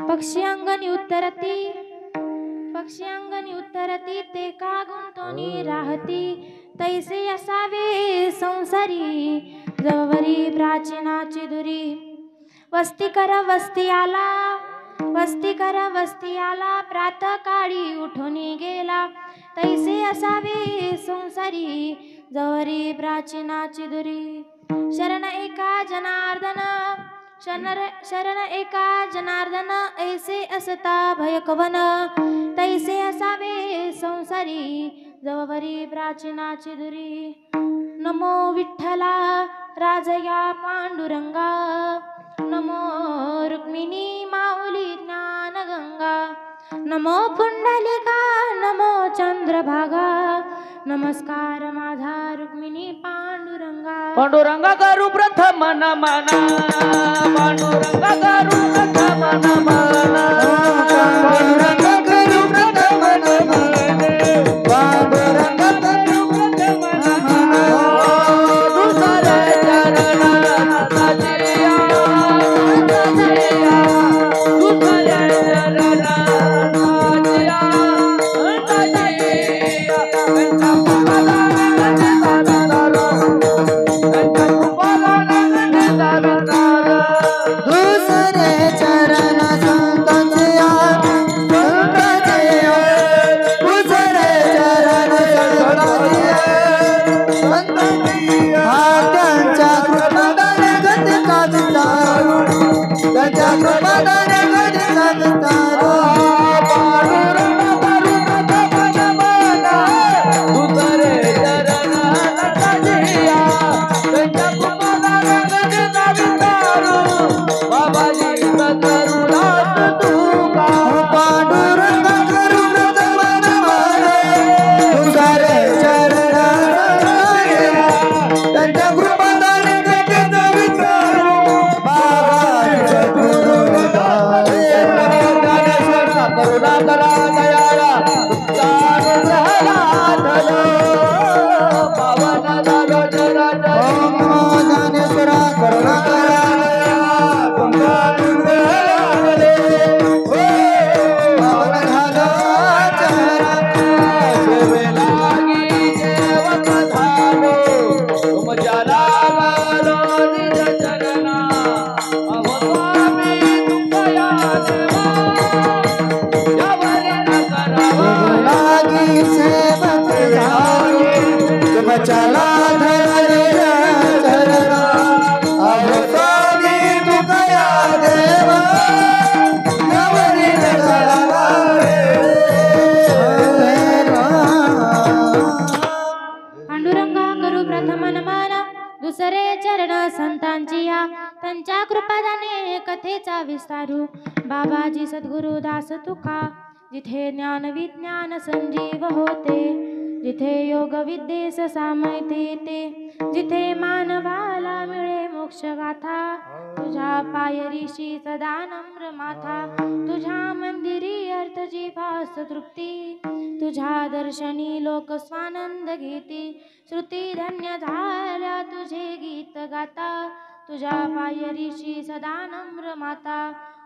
पक्षी अंगणी उत्तरती ते का गुंतोनी राहती तैसे असावे संसारी जवरी प्राचीनाची दुरी वस्ती कर वस्ती आला प्रातः काळी उठूनी गेला तैसे असावे संसारी जवरी प्राचीनाची दुरी शरण एका जनार्दन ऐसे असता भयकवन तैसे असावे संसारी जवरी प्राचीनाची दुरी नमो विठ्ठला राजया पांडुरंगा नमो रुक्मिणी माऊली ज्ञानगंगा नमो पुंडलिका नमो चंद्रभागा नमस्कार माझा रुक्मिणी पांडुरंगा करू प्रथम नमन पांडुरंगा करू प्रथम नमन पांडुरंगा करू प्रथम नमन पांडुरंगा करू प्रथम नमन दुसरे चरणात जिया दुसरे चरणात जिया त्यांच्या कृपादाने कथेचा विस्तारू बाबाजी सद्गुरु दास तुका जिथे ज्ञान विज्ञान संजीव होते जिथे योग विद्येस सामयते ते जिथे मानवाला मिळे मोक्ष गाथा तुझ्या पायरीशी सदा नम्र माथा तुझ्या मंदिरी अर्थ जीवास तृप्ती तुझ्या दर्शनी लोक स्वानंद घेती श्रुती धन्य झाल्या तुझे गीत गाता तुझ्या पायरीशी सदा नम्र माता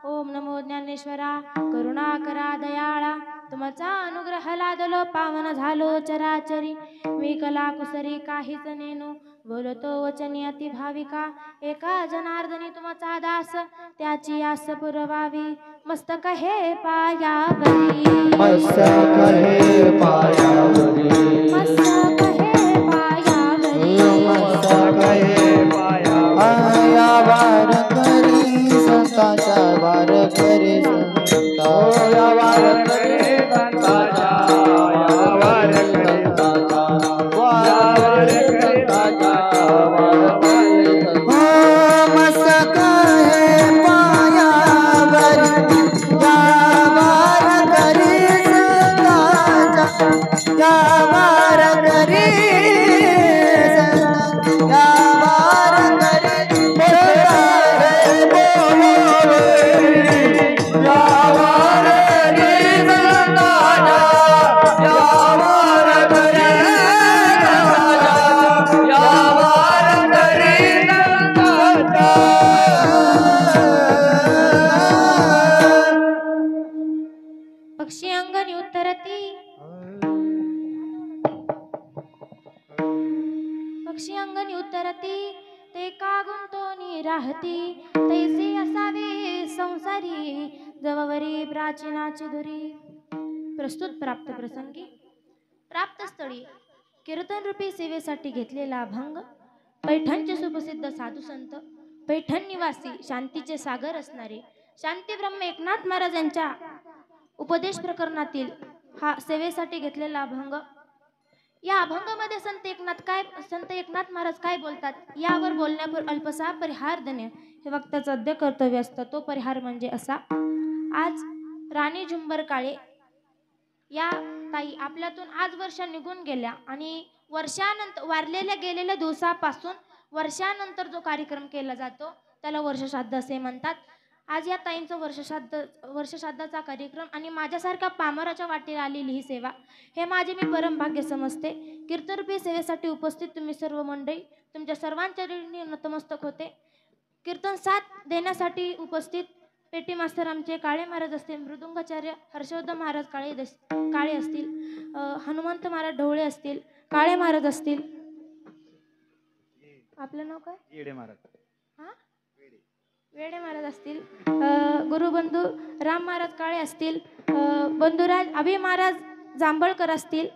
ओम नमो ज्ञानेश्वरा करुणा करा दयाळा तुमचा अनुग्रह लादलो पावन झालो चराचरी मी कला कुसरी काहीच नेनो बोलतो वचनी अति भाविका एका जनार्दनी तुमचा दास त्याची आस पुरवावी मस्तक हे पायावरी मस्तक हे पायावरी मस्तक हे पायावरी मस्तक हे पायावरी वार करी संतांचा वार करी संता वार करी संतांचा वार करी संतांचा वार करी संतांचा वार करी मस्तक हे पायावरी वार करी संतांचा वार करी वार उतरती ते का गुंतोनी राहती तैसे असावे संसारी जववरी प्राचीनाची दुरी. प्रस्तुत प्राप्त प्रसंगी प्राप्त स्थळी कीर्तन रूपी सेवेसाठी घेतलेला अभंग पैठणचे सुप्रसिद्ध साधू संत पैठण निवासी शांतीचे सागर असणारे शांती ब्रह्म एकनाथ महाराज यांच्या उपदेश प्रकरणातील हा सेवेसाठी घेतलेला अभंग. या अभंगामध्ये संत एकनाथ महाराज काय बोलतात यावर बोलण्यापूर्वी अल्पसा परिहार देणे हे वक्त्याचं अध्य कर्तव्य असतं. तो परिहार म्हणजे असा. आज राणी झुंबर काळे या ताई आपल्यातून आज वर्ष निघून गेल्या आणि वर्षानंतर वारलेल्या गेलेल्या दिवसापासून वर्षानंतर जो कार्यक्रम केला जातो त्याला वर्षश्राद्ध असे म्हणतात. आज या ताईंचं वर्षश्राद्धाचा कार्यक्रम आणि माझ्यासारख्या पामराच्या वाटेला आलेली ही सेवा हे माझे मी परम भाग्य समजते. कीर्तनरूपी सेवेसाठी उपस्थित तुम्ही सर्व मंडळी तुमच्या सर्वांच्या ऋणी नतमस्तक होते. कीर्तन साथ देण्यासाठी उपस्थित पेटी मास्तर आमचे काळे महाराज असतील, मृदुंगाचार्य हर्षवर्धन महाराज काळे असतील, हनुमंत महाराज ढवळे असतील, काळे महाराज असतील. आपलं नाव काय? येडे महाराज. हा वेडे महाराज असतील, गुरुबंधू राम महाराज काळे असतील, बंधुराज अभि महाराज जांभळकर असतील.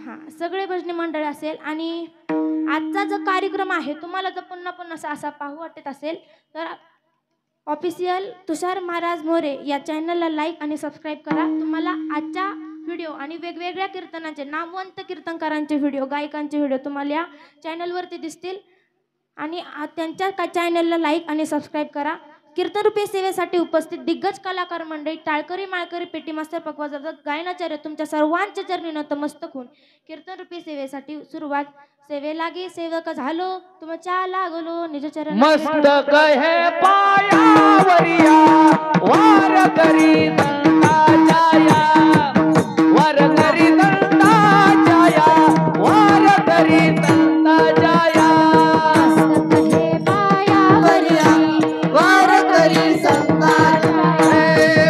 हा सगळे भजनी मंडळ असेल. आणि आजचा जो कार्यक्रम आहे तुम्हाला जर पुन्हा पुन्हा असा पाहू वाटत असेल तर ऑफिशियल तुषार महाराज मोरे या चॅनलला लाईक आणि सबस्क्राईब करा. तुम्हाला आजच्या व्हिडिओ आणि वेगवेगळ्या कीर्तनांचे नामवंत कीर्तनकारांचे व्हिडिओ गायकांचे व्हिडिओ तुम्हाला या चॅनलवरती दिसतील आणि त्यांच्या चॅनलला लाईक आणि सबस्क्राईब करा. कीर्तनरूपी सेवेसाठी उपस्थित दिग्गज कलाकार मंडळी टाळकरी माळकरी पेटी मास्तर पकवाजक गायनाचार्य तुमच्या सर्वांच्या चरणी नतमस्तक होऊन कीर्तनरूपी सेवेसाठी सुरुवात. सेवे लागी सेवक झालो तुमच्या लागलो निजचरण मस्तक हे पायावरिया वार करी दंताच्या वार करी दंताच्या वार करी दंताच्या मस्तक हे पायावरिया वार करी संताच्या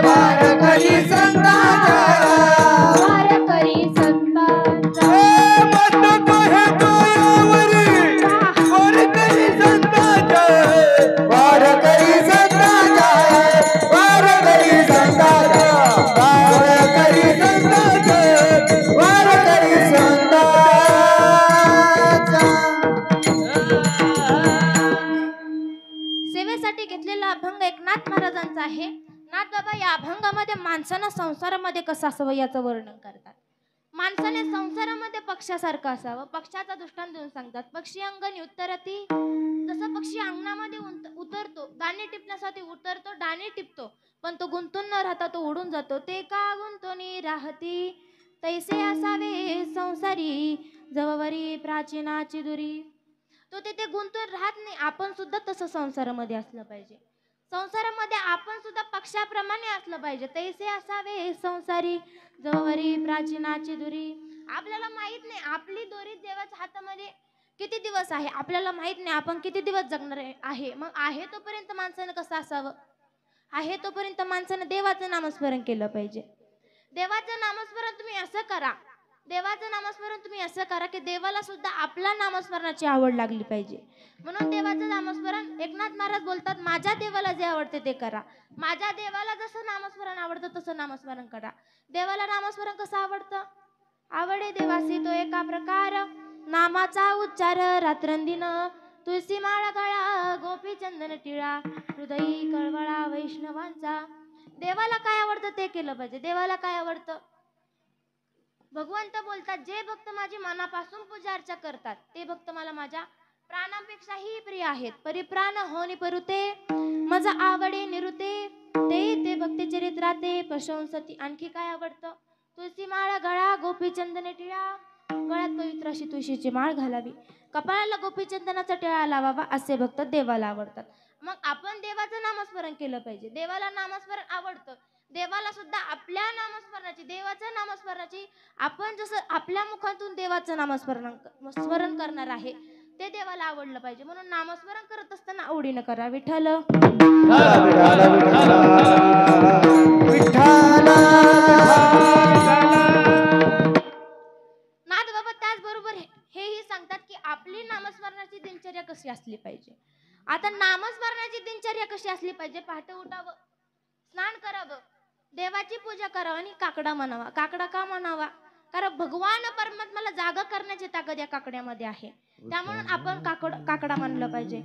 वार करी संताच्या वार करी संतांचा मस्तक हे पायावरी वार करी दंताच्या वार करी संताच्या वार करी संताच्या वार करी संताच्या वार करी संताच्या. सेवेसाठी घेतलेला अभंग एकनाथ महाराजांचा आहे. नाथ बाबा या अभंगामध्ये माणसानं संसारामध्ये कसं असावं याचं वर्णन करतात. माणसाने संसारामध्ये पक्षासारखं असावं. पक्षाचा दृष्टांत देऊन सांगतात. पक्षी अंगणी उत्तरती जसं पक्षी अंगणामध्ये उतरतो दाणे टिपण्यासाठी उतरतो दाणे टिपतो पण तो गुंतून न राहता तो उडून जातो. ते का गुंतोनी राहती तैसे असावे संसारी जववरी प्राचीनाची दुरी. तो तिथे गुंतून राहत नाही. आपण सुद्धा तसं संसारामध्ये असलं पाहिजे. संसारामध्ये आपण सुद्धा पक्षाप्रमाणे असलं पाहिजे. तैसे असावे संसारी जववरी प्राचीनाची दुरी. आपल्याला माहित नाही आपली दोरी देवाच्या हातामध्ये किती दिवस आहे आपल्याला माहित नाही. आपण किती दिवस जगणार आहे. मग आहे तोपर्यंत माणसानं कसं असावं. आहे तोपर्यंत माणसानं देवाचं नामस्मरण केलं पाहिजे. देवाचं नामस्मरण तुम्ही असं करा. देवाचं नामस्मरण तुम्ही असं करा की देवाला सुद्धा आपल्या नामस्मरणाची आवड लागली पाहिजे. म्हणून देवाचं नामस्मरण एकनाथ महाराज बोलतात माझ्या देवाला जे आवडते ते करा. माझ्या देवाला जसं नामस्मरण आवडतं तसं नामस्मरण करा. देवाला नामस्मरण कसं आवडतं. आवडे देवासी तो एका प्रकार नामाचा उच्चार रात्रंदिन तुळशी माळा गळा गोपी चंदन टिळा हृदयी कळवळा वैष्णवांचा. देवाला काय आवडतं ते केलं पाहिजे. देवाला काय आवडतं. भगवंत बोलतात जे भक्त माझी मनापासून पूजा अर्चा करतात ते भक्त मला माझ्या प्राणापेक्षाही प्रिय आहेत. परिप्राण होनी परुते माझा आवडे निरुते ते भक्ती चरित्राते प्रशंसती. आणखी काय आवडतं. तुळशी माळ गळा गोपी चंदन टिळा गळ्यात पवित्र अशी तुळशीची माळ घालावी कपाळाला गोपी चंदनाचा टिळा लावावा असे भक्त देवाला आवडतात. मग आपण देवाचं नामस्मरण केलं पाहिजे. देवाला नामस्मरण आवडतं. देवाला सुद्धा आपल्या नामस्मरणाची देवाच्या नामस्मरणाची आपण जसं आपल्या मुखातून देवाचं नामस्मरण करणार आहे ते देवाला आवडलं पाहिजे. म्हणून नामस्मरण करत असताना आवडीनं करा. विठ्ठल नाथ बाबा त्याचबरोबर हेही सांगतात की आपली उठावं, स्नान करावं, देवाची पूजा करावं आणि काकडा म्हणावा. काकडा का म्हणावा? कारण भगवान परमात्म्याला जागा करण्याची ताकद या काकड्यामध्ये आहे. त्यामुळे आपण काकडा म्हणलं पाहिजे.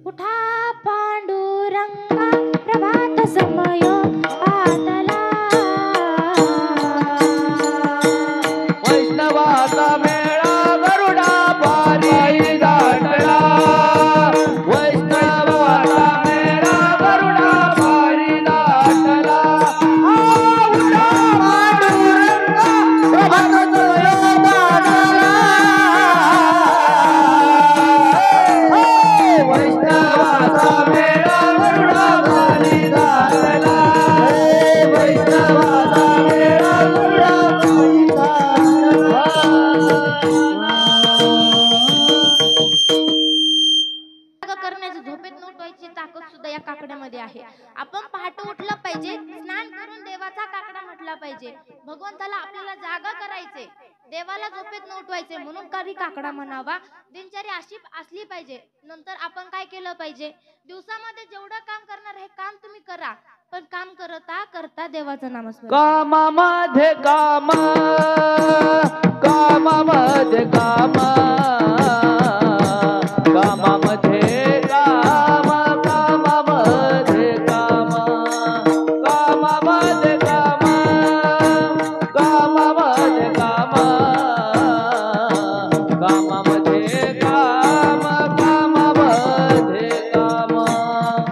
उठा पांडुरंगा प्रभात समय पातला, वैष्णवाचा मेळा गरुडा पारी दाटला, वैष्णवाचा मेळा गरुडा पारी दाटला. उठा पांडुरंगा प्रभात समय पातला, वैष्णवाचा मेळा गरुडा पारी दाटला, वैष्णवाचा मेळा गरुडा पारी दाटला. करण्याची, झोपेत उठवायची ताकद सुद्धा या काकड्यामध्ये आहे. आपण पहाटे उठलं पाहिजे, स्नान करून देवाचा काकडा म्हटला पाहिजे. भगवंताला आपल्याला जागा करायचे, देवाला झोपेत न उठवायचे म्हणून काही काकडा म्हणावा. दिनचर्या अशी असली पाहिजे. नंतर आपण काय केलं पाहिजे? दिवसामध्ये जेवढं काम करणार हे काम तुम्ही करा, पण काम करता करता देवाचं नामस्मरण. कामामध्ये काम, कामामध्ये काम, कामामध्ये काम, कामामध्ये काम, कामामध्ये काम, कामामध्ये काम, कामामध्ये काम, कामामध्ये काम,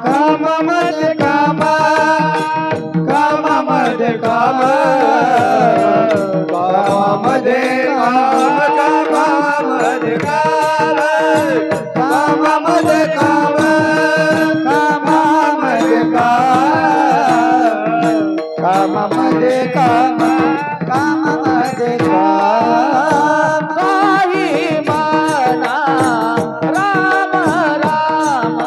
कामामध्ये काम, कामामध्ये काम, कामामध्ये काम, कामामध्ये काम, कामामध्ये काम, कामामध्ये काम, कामामध्ये काम, कामामध्ये काम. काही म्हणा राम राम,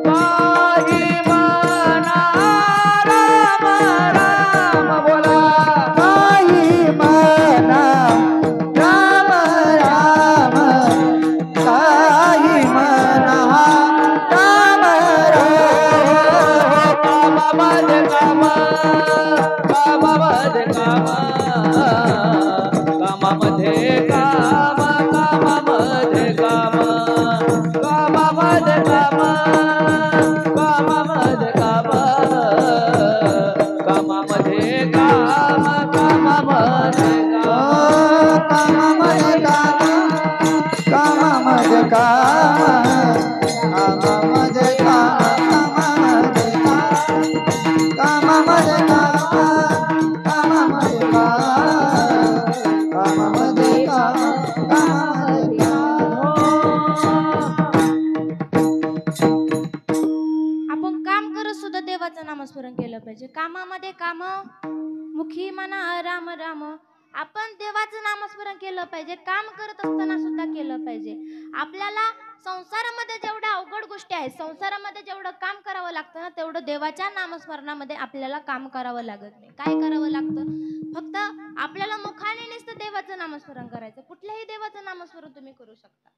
काही म्हणा राम राम, बोला काही म्हणा राम राम, काही म्हणा राम राम. कामामध्ये काम, कामामध्ये काम, कामामध्ये काम, कामामध्ये काम, कामामध्ये काम, कामामध्ये काम, कामामध्ये काम, कामामध्ये काम. कामामध्ये काम, कामामध्ये काम, कामामध्ये काम, कामामध्ये काम, कामामध्ये काम, कामामध्ये काम. आपण काम करत सुद्धा देवाचं नामस्मरण केलं पाहिजे. कामामध्ये काम, मुखी म्हणा राम राम. आपण देवाचं नामस्मरण केलं पाहिजे, काम करत असताना सुद्धा केलं पाहिजे. आपल्याला संसारामध्ये जेवढ्या अवघड गोष्टी आहेत, संसारामध्ये जेवढं काम करावं लागतं ना, तेवढं देवाच्या नामस्मरणामध्ये आपल्याला काम करावं लागत नाही. काय करावं लागतं? फक्त आपल्याला मुखाने नुसतं देवाचं नामस्मरण करायचं. कुठल्याही देवाचं नामस्मरण तुम्ही करू शकता,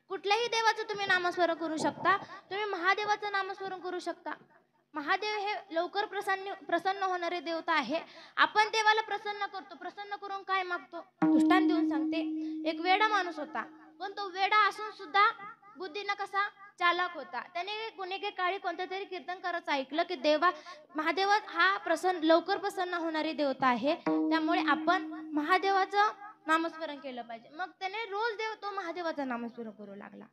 कुठल्याही देवाचं तुम्ही नामस्मरण करू शकता. तुम्ही महादेवाचं नामस्मरण करू शकता. महादेव हे लवकर प्रसन्न होणारे देवता आहे. आपण देवाला प्रसन्न करतो, प्रसन्न करून काय मागतो? दृष्टांत देऊन सांगते. एक वेडा माणूस होता, पण तो वेडा असून सुद्धा बुद्धीनं कसा चालाक होता. त्याने गुन्हेगार काळी कोणत्या तरी कीर्तनकाराचं ऐकलं की महादेव हा लवकर प्रसन्न होणारी देवता आहे, त्यामुळे आपण महादेवाचं नामस्मरण केलं पाहिजे. मग त्याने रोज तो महादेवाचं नामस्मरण करू लागला.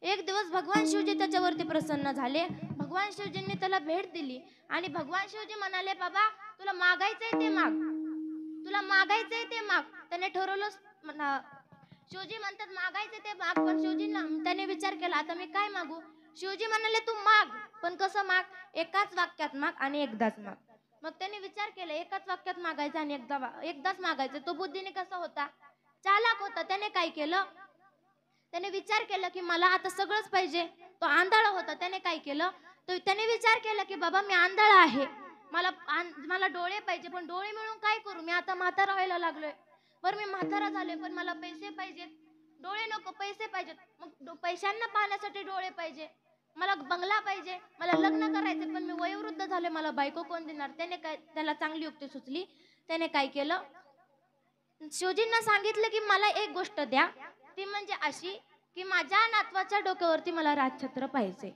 एक दिवस भगवान शिवजी त्याच्यावरती प्रसन्न झाले. भगवान शिवजींनी त्याला भेट दिली आणि भगवान शिवजी म्हणाले, बाबा तुला मागायचंय ते माग, तुला मागायचंय ते माग. त्याने ठरवलं. शिवजी म्हणतात मागायचे ते माग, पण शिवजींना त्याने विचार केला, आता मी काय मागू? शिवजी म्हणाले तू माग, पण कसं माग? एकाच वाक्यात माग आणि एकदाच माग. मग त्याने विचार केला, एकाच वाक्यात मागायचं आणि एकदाच मागायचं. तो बुद्धीने कसा होता? चालाक होता. त्याने काय केलं? त्याने विचार केला की मला आता सगळंच पाहिजे. तो आंधळा होता. त्याने काय केलं? तो त्याने विचार केला की बाबा मी आंधळा आहे, मला डोळे पाहिजे, पण डोळे मिळून काय करू? मी आता म्हातारा व्हायला लागलोय. बरं मी म्हातारा झालोय, पण मला पैसे पाहिजेत. डोळे नको, पैसे पाहिजेत. मग पैशांना पाहण्यासाठी डोळे पाहिजे. मला बंगला पाहिजे, मला लग्न करायचे, पण मी वयोवृद्ध झाले, मला बायको कोण देणार? त्याने काय, त्याला चांगली युक्ती सुचली. त्याने काय केलं, शिवजींना सांगितलं की मला एक गोष्ट द्या, ती म्हणजे अशी की माझ्या नातवाच्या डोक्यावरती मला राजछत्र पाहिजे,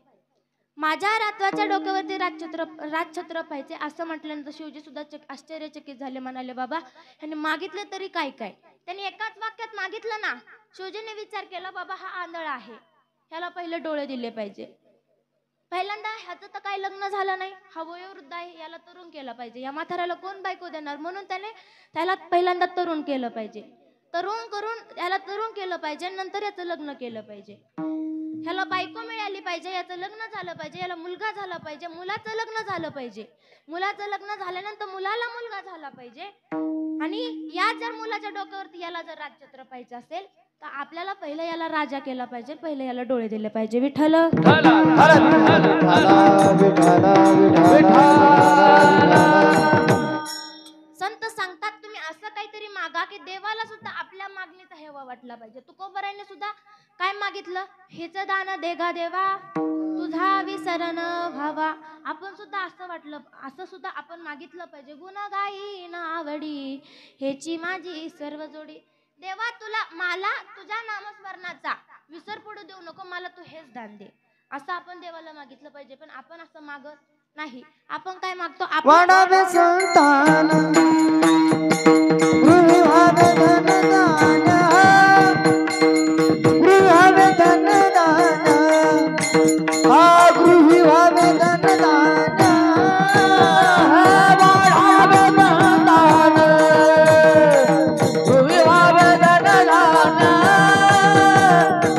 माझ्या नातवाच्या डोक्यावरती राजछत्र पाहिजे. असं म्हटल्यानंतर शिवजी सुद्धा आश्चर्यचकित झाले. म्हणाले, बाबा ह्याने मागितलं तरी काय काय? त्यांनी एकाच वाक्यात मागितलं ना. शिवजीने विचार केला, बाबा हा आंधळा आहे, ह्याला पहिले डोळे दिले पाहिजे. पहिल्यांदा ह्याचं तर काही लग्न झालं नाही, हा वयोवृद्ध आहे, याला तरुण केलं पाहिजे. या म्हाताऱ्याला कोण बायको देणार? म्हणून त्याला पहिल्यांदा तरुण केलं पाहिजे. तरुण करून याला तरुण केलं पाहिजे, नंतर याचं लग्न केलं पाहिजे. ह्याला बायको मिळाली पाहिजे, याचं लग्न झालं पाहिजे, याला मुलगा झाला पाहिजे, मुलाचं लग्न झालं पाहिजे, मुलाचं लग्न झाल्यानंतर मुलाला मुलगा झाला पाहिजे. आणि या जर मुलाच्या डोक्यावरती याला जर राजछत्र पाहिजे असेल तर आपल्याला पहिलं याला राजा केला पाहिजे, पहिलं याला डोळे दिले पाहिजे. विठ्ठल संत सांगतात, तुम्ही असं काहीतरी मागा की देवाला सुद्धा आपल्या मागणीचा हेवा वाटला पाहिजे. तुकोबारायने सुद्धा काय मागितलं, हेच दान देगा देवा, तुझा विसरण व्हावा. आपण सुद्धा असं सुद्धा आपण मागितलं पाहिजे. गुण गाईन आवडी, हेची माझी सर्व जोडी. देवा मला तुझ्या नामस्मरणाचा विसर पडू देऊ नको, मला तू हेच दान दे, असं आपण देवाला मागितलं पाहिजे. पण आपण असं मागत नाही. आपण काय मागतो, वाढावे संतान गृही व्हावे धनदान, गृही व्हावे धनदान, हा गृही व्हावे धनदान, वाढावे संतान गृही व्हावे धनदान,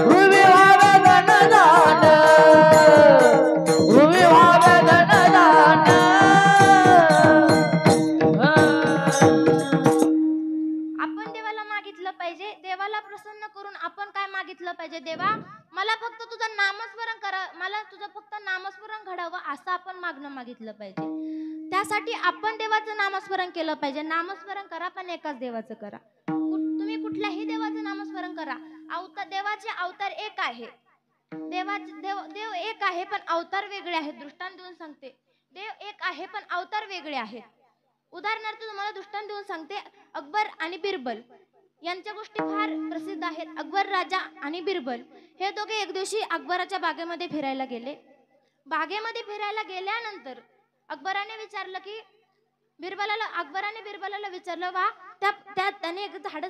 गृही व्हावे धनदान, गृही व्हावे धनदान. आपण देवाला मागितलं पाहिजे. देवाला प्रसन्न करून आपण काय मागितलं पाहिजे, देवा मला फक्त तुझं नामस्मरण करा, मला तुझं फक्त नामस्मरण घडावं, असं आपण मागितलं पाहिजे. त्यासाठी आपण देवाचं नामस्मरण केलं पाहिजे. नामस्मरण करा पण एकाच देवाचं करा. तुम्ही कुठल्याही देवाचं नामस्मरण करा. देवाचे अवतार एक आहे, देव एक आहे पण अवतार वेगळे आहेत. दृष्टांत देऊन सांगते, देव एक आहे पण अवतार वेगळे आहेत. उदाहरणार्थ तुम्हाला दृष्टांत देऊन सांगते, अकबर आणि बिरबल यांच्या गोष्टी फार प्रसिद्ध आहेत. अकबर राजा आणि बिरबल हे दोघे एक दिवशी अकबराच्या बागेमध्ये फिरायला गेले. बागेमध्ये फिरायला गेल्यानंतर अकबराने विचारलं की अकबराने बिरबलाला विचारलं, वा त्याने एक झाड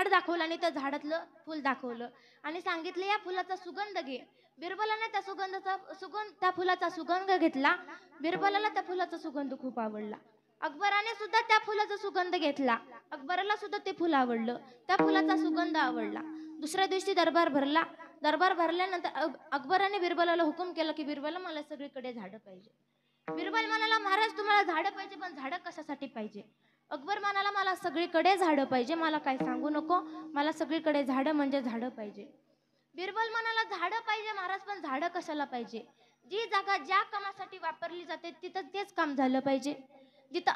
दाखवलं आणि त्या झाडातलं फुल दाखवलं आणि सांगितलं, या फुलाचा सुगंध घे. बिरबलाने त्या फुलाचा सुगंध घेतला. बिरबलाला त्या फुलाचा सुगंध खूप आवडला. अकबराने सुद्धा त्या फुलाचा सुगंध घेतला. अकबराला सुद्धा ते फुल आवडलं, त्या फुलाचा सुगंध आवडला. दुसऱ्या दिवशी दरबार भरला. दरबार भरल्यानंतर अकबराने बिरबलाला हुकूम केला की बिरबला मला सगळीकडे झाडं पाहिजे. बिरबल म्हणाला, महाराज तुम्हाला झाडं पाहिजे, पण झाडं कशासाठी पाहिजे? अकबर म्हणाला, मला सगळीकडे झाडं पाहिजे, मला काय सांगू नको, मला सगळीकडे झाडं म्हणजे झाडं पाहिजे. बिरबल म्हणाला, झाडं पाहिजे महाराज, पण झाडं कशाला पाहिजे? जी जागा ज्या कामासाठी वापरली जाते तिथं तेच काम झालं पाहिजे. जिथं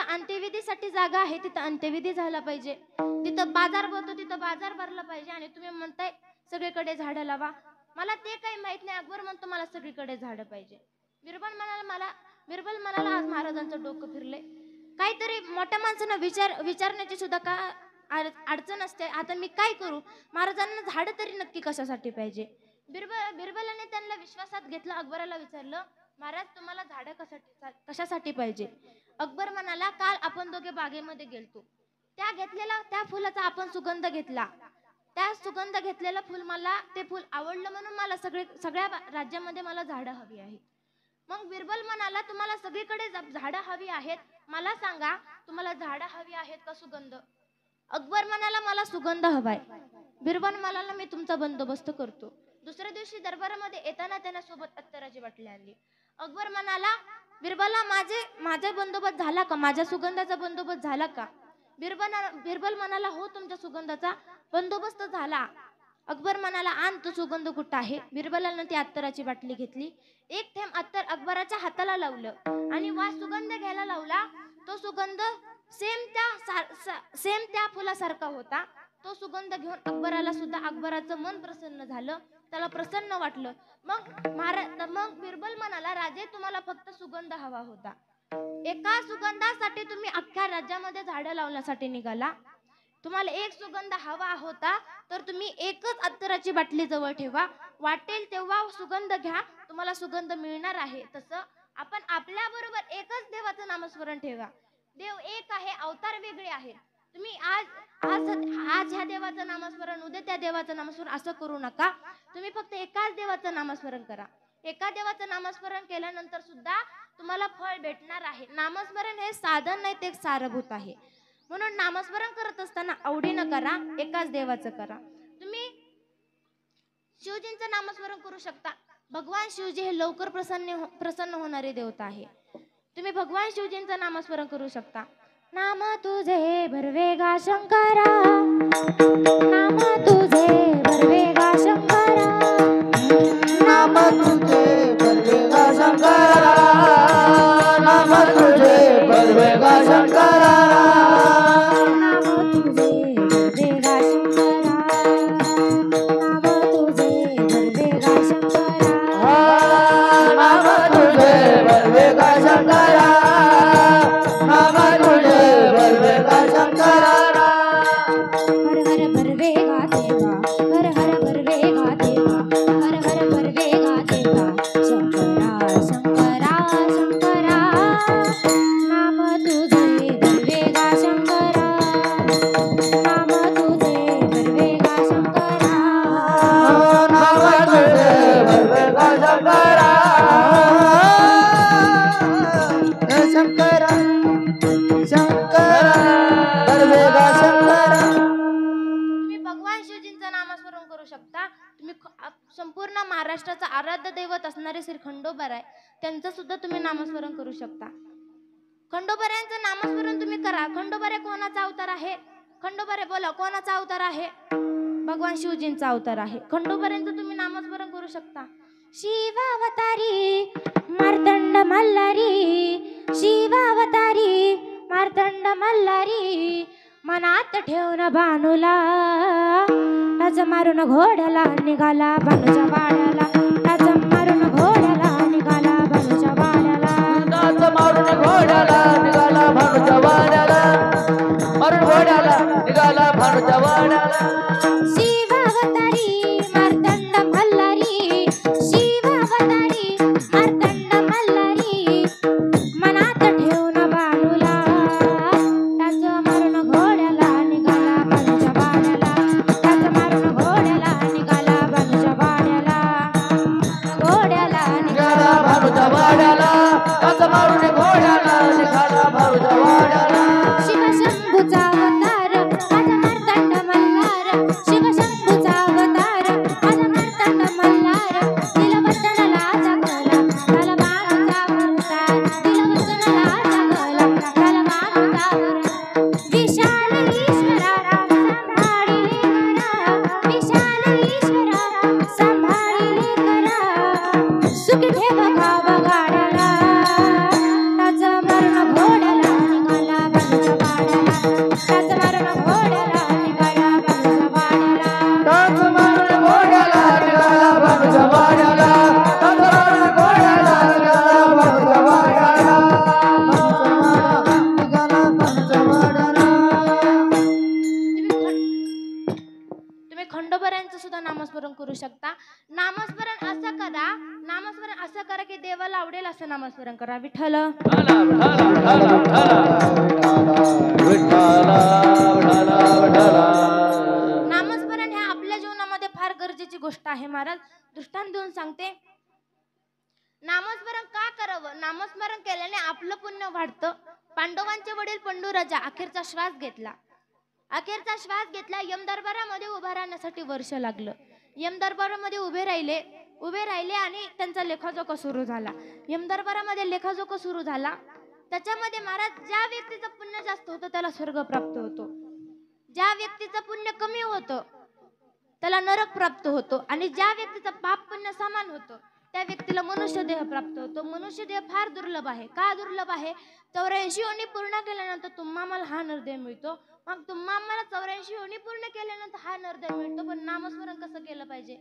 अंत्यविधीसाठी जागा आहे तिथं अंत्यविधी झाला पाहिजे. तिथं बाजार भरतो तिथं बाजार भरला पाहिजे. आणि तुम्ही म्हणताय सगळीकडे झाडं लावा, मला ते काही माहित नाही. अकबर म्हणतो मला सगळीकडे झाडं पाहिजे. बिरबल म्हणाला आज महाराजांचं डोकं फिरले. काहीतरी मोठ्या माणसांना विचारण्याची सुद्धा का अडचण असते. आता मी काय करू? महाराजांना झाडं तरी नक्की कशासाठी पाहिजे? बिरबलाने त्यांना विश्वासात घेतलं. अकबराला विचारलं, महाराज तुम्हाला झाडं कशासाठी पाहिजे? अकबर म्हणाला, काल आपण दोघे बागेमध्ये गेलतो, त्या फुलाचा आपण सुगंध घेतला. त्या सुगंध घेतलेलं फुल ते फुल आवडलं म्हणून मला सगळ्या राज्यामध्ये मला झाडं हवी आहेत. मग बिरबल म्हणाला, तुम्हाला सगळीकडे झाडं हवी आहेत, मला सांगा तुम्हाला झाडं हवी आहेत का सुगंध? अकबर म्हणाला, मला सुगंध हवाय. बिरबल म्हणाला, मी तुमचा बंदोबस्त करतो. दुसऱ्या दिवशी दरबारामध्ये येताना त्यांना सोबत अत्तराची बाटली आणली. अकबर म्हणाला, बिरबला माझा बंदोबस्त झाला का? माझ्या सुगंधाचा बंदोबस्त झाला का? बिरबल म्हणाला, हो तुमच्या सुगंधाचा बंदोबस्त झाला. अकबर म्हणाला, आण तो सुगंध कुठं आहे? बिरबलानं ती अत्तराची बाटली घेतली. एक थेंब अत्तर अकबराच्या हाताला लावलं आणि सुगंध घ्यायला लावला. तो सुगंध सेम त्या फुलासारखा होता. तो सुगंध घेऊन अकबराला सुद्धा अकबराचं मन प्रसन्न झालं, त्याला प्रसन्न वाटलं. मग बिरबल म्हणाला, राजे तुम्हाला फक्त सुगंध हवा होता, एका सुगंधासाठी तुम्ही अख्ख्या राज्यामध्ये झाडं लावण्यासाठी निघाला. तुम्हाला एक सुगंध हवा होता तर तुम्ही एकच अत्तराची बाटली जवळ ठेवा, वाटेल तेव्हा सुगंध घ्या, तुम्हाला सुगंध मिळणार आहे. तसं आपण आपल्या बरोबर एकच देवाचं नामस्मरण ठेवा. देव एक आहे, अवतार वेगळे आहेत. तुम्ही आज ह्या देवाचं नामस्मरण, उद्या त्या देवाचं नामस्मरण असं करू नका. तुम्ही फक्त एकाच देवाचं नामस्मरण करा. एका देवाचं नामस्मरण केल्यानंतर सुद्धा तुम्हाला फळ भेटणार आहे. नामस्मरण हे साधन नाही, ते एक सारभूत आहे. म्हणून नामस्मरण करत असताना आवडीनं करा, एकाच देवाचं करा. तुम्ही शिवजींचं नामस्मरण करू शकता. भगवान शिवजी हे लवकर प्रसन्न होणारे देवता आहे. तुम्ही भगवान शिवजींचं नामस्मरण करू शकता. नाम तुझे भरवेगा शंकरा, नाम तुझे भरवेगा शंकरा, नाम तुझे भरवेगा शंकरा, नाम तुझे भरवेगा शंकरा, नाम तुझे भरवेगा शंकरा, नाम तुझे भरवेगा शंकरा, नाम तुझे भरवेगा शंकरा, नाम तुझे भरवेगा शंकरा. हर हर भरवेगा देवा, हर हर भरवेगा देवा, हर हर भरवेगा देवा, शंकरा शंकरा शंकरा, नाम तुझे भरवेगा शंकरा, नाम तुझे भरवेगा शंकरा, नाम तुझे भरवेगा शंकरा, शंकरा शंकरा भरवेगा शंकरा. तुम्ही भगवान शिवजींचं नामस्मरण करू शकता. तुम्ही संपूर्ण महाराष्ट्राचं आराध्य दैवत असणारे श्री खंडोबाराय, त्यांचं सुद्धा तुम्ही नामस्मरण करू शकता. खंडोबाऱ्यांचं नामस्मरण तुम्ही करा. खंडोबारे कोणाचा अवतार आहे? खंडोबारे बोला, कोणाचा अवतार आहे? भगवान शिवजींचा अवतार आहे. खंडोबाऱ्यांचं तुम्ही नामस्मरण करू शकता. शिवावतारी मार्तंड मल्हारी, शिवावतारी मार्तंड मल्हारी, मनात ठेवून भानुला, टाच मारून घोड्याला निघाला भानुच्या वाड्याला, टाच मारून घोड्याला निघाला भानुच्या वाड्याला, नाच मारून घोड्याला निघाला भानुच्या वाड्याला, मारून घोड्याला निघाला भानुच्या वाड्याला. शिवावतारी मार्तंड मल्हारी, शिवावतारी मार्तंड मल्हारी, मनात ठेवून भानुला, टाच मारून घोड्याला निघाला भानुच्या वाड्याला, टाच मारून घोड्याला निघाला भानुच्या वाड्याला, घोड्याला निघाला भानुच्या वाड्याला, नाच मारून घोड्याला निघाला भानुच्या वाड्याला. शिवशंभूचा अवतार माझा मार्तंड मल्हार, शिवशंभूचा अवतार माझा मार्तंड मल्हार, दिल वचनाला जागला त्याला बाणूचा वरतार, दिल वचनाला जागला त्याला बाणूचा वरतार. विशाल ईश्वरा सांभाळिले करा, विशाल ईश्वरा सांभाळिले करा, सुखी ठेव गाव गाड्याला, टाच मारून घोड्याला निघाला भानुच्या वाड्याला, टाच मारून घोड्याला निघाला भानुच्या वाड्याला, नाच मारून घोड्याला निघाला भानुच्या वाड्याला, नाच मारून घोड्याला निघाला भानुच्या वाड्याला, निघाला भानुच्या वाड्याला. तुम्ही खंडोबाऱ्यांचं सुद्धा नामस्मरण करू शकता. नामस्मरण असं करा, नामस्मरण असं करा की देवाला आवडेल असं नामस्मरण करा. विठ्ठल नामस्मरण हे आपल्या जीवनामध्ये फार गरजेची गोष्ट आहे. महाराज दृष्टांत देऊन सांगते. नामस्मरण का करावं? नामस्मरण केल्याने आपलं पुण्य वाढतं. पांडवांचे वडील पंडूराजा अखेरचा श्वास घेतला. अखेरचा श्वास घेतला. यमदरबारामध्ये उभा राहण्यासाठी वर्ष लागलं. यमदरबारामध्ये उभे राहिले आणि त्यांचा लेखाजोखा सुरू झाला. यमदरबारामध्ये लेखाजोखा सुरू झाला. त्याच्यामध्ये महाराज ज्या व्यक्तीचं पुण्य जास्त होतं त्याला स्वर्ग प्राप्त होतो, ज्या व्यक्तीचं पुण्य कमी होतं त्याला नरक प्राप्त होतो, आणि ज्या व्यक्तीचं पाप पुण्य समान होतं त्या व्यक्तीला मनुष्य देह प्राप्त होतो. मनुष्य देह फार दुर्लभ आहे. का दुर्लभ आहे? 84 योनी पूर्ण केल्यानंतर तुम्हा मला हा नरदेह मिळतो. मग तुम्हा मला 84 योनी पूर्ण केल्यानंतर हा नरदेह मिळतो. पण नामस्मरण कसं केलं पाहिजे?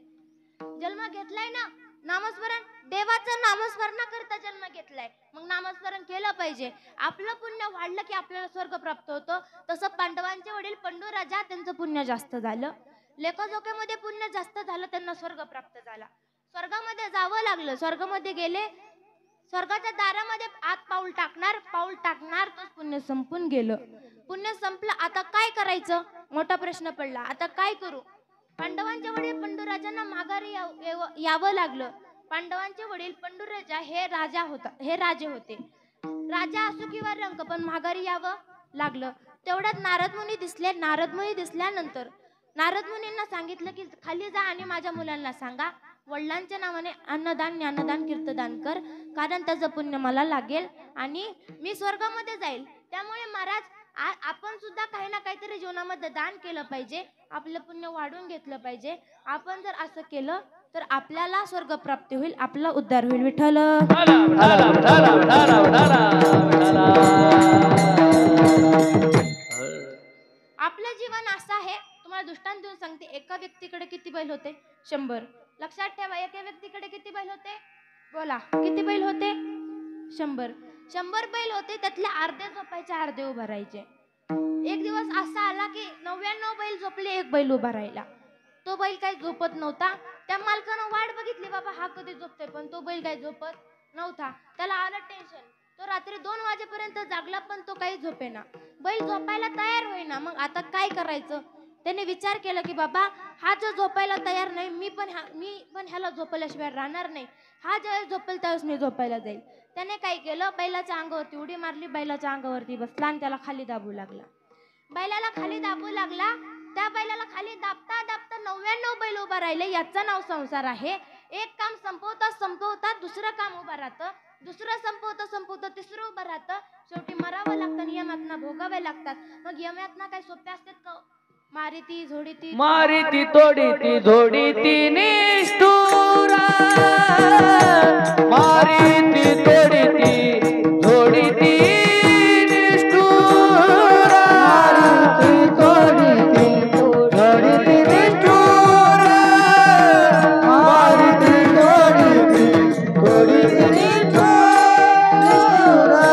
जन्म घेतलाय ना, नामस्मरण देवाचं नामस्मरण करता जन्म घेतलाय, मग नामस्मरण केलं पाहिजे. आपलं पुण्य वाढलं की आपल्याला स्वर्ग प्राप्त होतं. तसं पांडवांचे वडील पंडू राजा, त्यांचं पुण्य जास्त झालं. लेखाजोख्यामध्ये पुण्य जास्त झालं, त्यांना स्वर्ग प्राप्त झाला. स्वर्गामध्ये जावं लागलं. स्वर्गामध्ये गेले, स्वर्गाच्या दारामध्ये आत पाऊल टाकणार तोच पुण्य संपून गेलं. पुण्य संपलं. आता काय करायचं? मोठा प्रश्न पडला. आता काय करू? पांडवांचे वडील पंडूराजांना माघारी यावं लागलं. पांडवांचे वडील पंडूराजा हे राजे होते. राजा असो किंवा रंक, पण माघारी यावं लागलं. तेवढ्यात नारद मुनी दिसले. नारद मुनी दिसल्यानंतर नारद मुनींना सांगितलं की खाली जा आणि माझ्या मुलांना सांगा वडिलांच्या नावाने अन्नदान ज्ञानदान कीर्तदान कर, कारण त्याचं पुण्य मला लागेल आणि मी स्वर्गामध्ये जाईल. त्यामुळे महाराज आपण सुद्धा काही ना काहीतरी जीवनामध्ये दान केलं पाहिजे. आपलं पुण्य वाढवून घेतलं पाहिजे. आपण जर असं केलं तर आपल्याला स्वर्ग प्राप्ती होईल, आपला उद्धार होईल. विठ्ठल आपलं जीवन असं आहे. तुम्हाला दृष्टांत देऊन सांगते. एका व्यक्तीकडे किती बैल होते? 100. लक्षात ठेवा, एका व्यक्तीकडे किती बैल होते? बोला, किती बैल होते? 100. 100 बैल होते. त्यातले अर्धे झोपायचे, अर्धे उभा राहायचे. एक दिवस असा आला की 99 बैल झोपले, एक बैल उभा राहिला. तो बैल काही झोपत नव्हता. त्या मालकानं वाट बघितली, बाबा हा कधी झोपतोय, पण तो बैल काही झोपत नव्हता. त्याला आलं टेन्शन. तो रात्री 2 वाजेपर्यंत जागला, पण तो काही झोपेना. बैल झोपायला तयार होईना. मग आता काय करायचं? त्याने विचार केला की बाबा हा जो झोपायला तयार नाही, मी पण ह्याला झोपल्याशिवाय राहणार नाही. हा ज्यावेळेस झोपेल त्यावेळेस मी झोपायला जाईल. त्याने काय केलं? बैलाच्या अंगावरती उडी मारली, बैलाच्या अंगावरती बसला आणि त्याला खाली दाबू लागला. बैलाला खाली दाबू लागला. त्या बैलाला खाली दाबता दाबता 99 बैल उभा राहिले. याचं नाव संसार आहे. एक काम संपवता दुसरं काम उभं राहतं. दुसरं संपवता तिसरं उभं राहतं. शेवटी मरावं लागतं. यमयातना भोगावे लागतात. मग यमयातना काय सोप्या असतात का? मारिती तोडीती झोडीती निष्ठुरा, मारिती तोडीती झोडीती निष्ठुरा, मारिती तोडीती झोडीती निष्ठुरा, मारिती तोडीती झोडीती निष्ठुरा.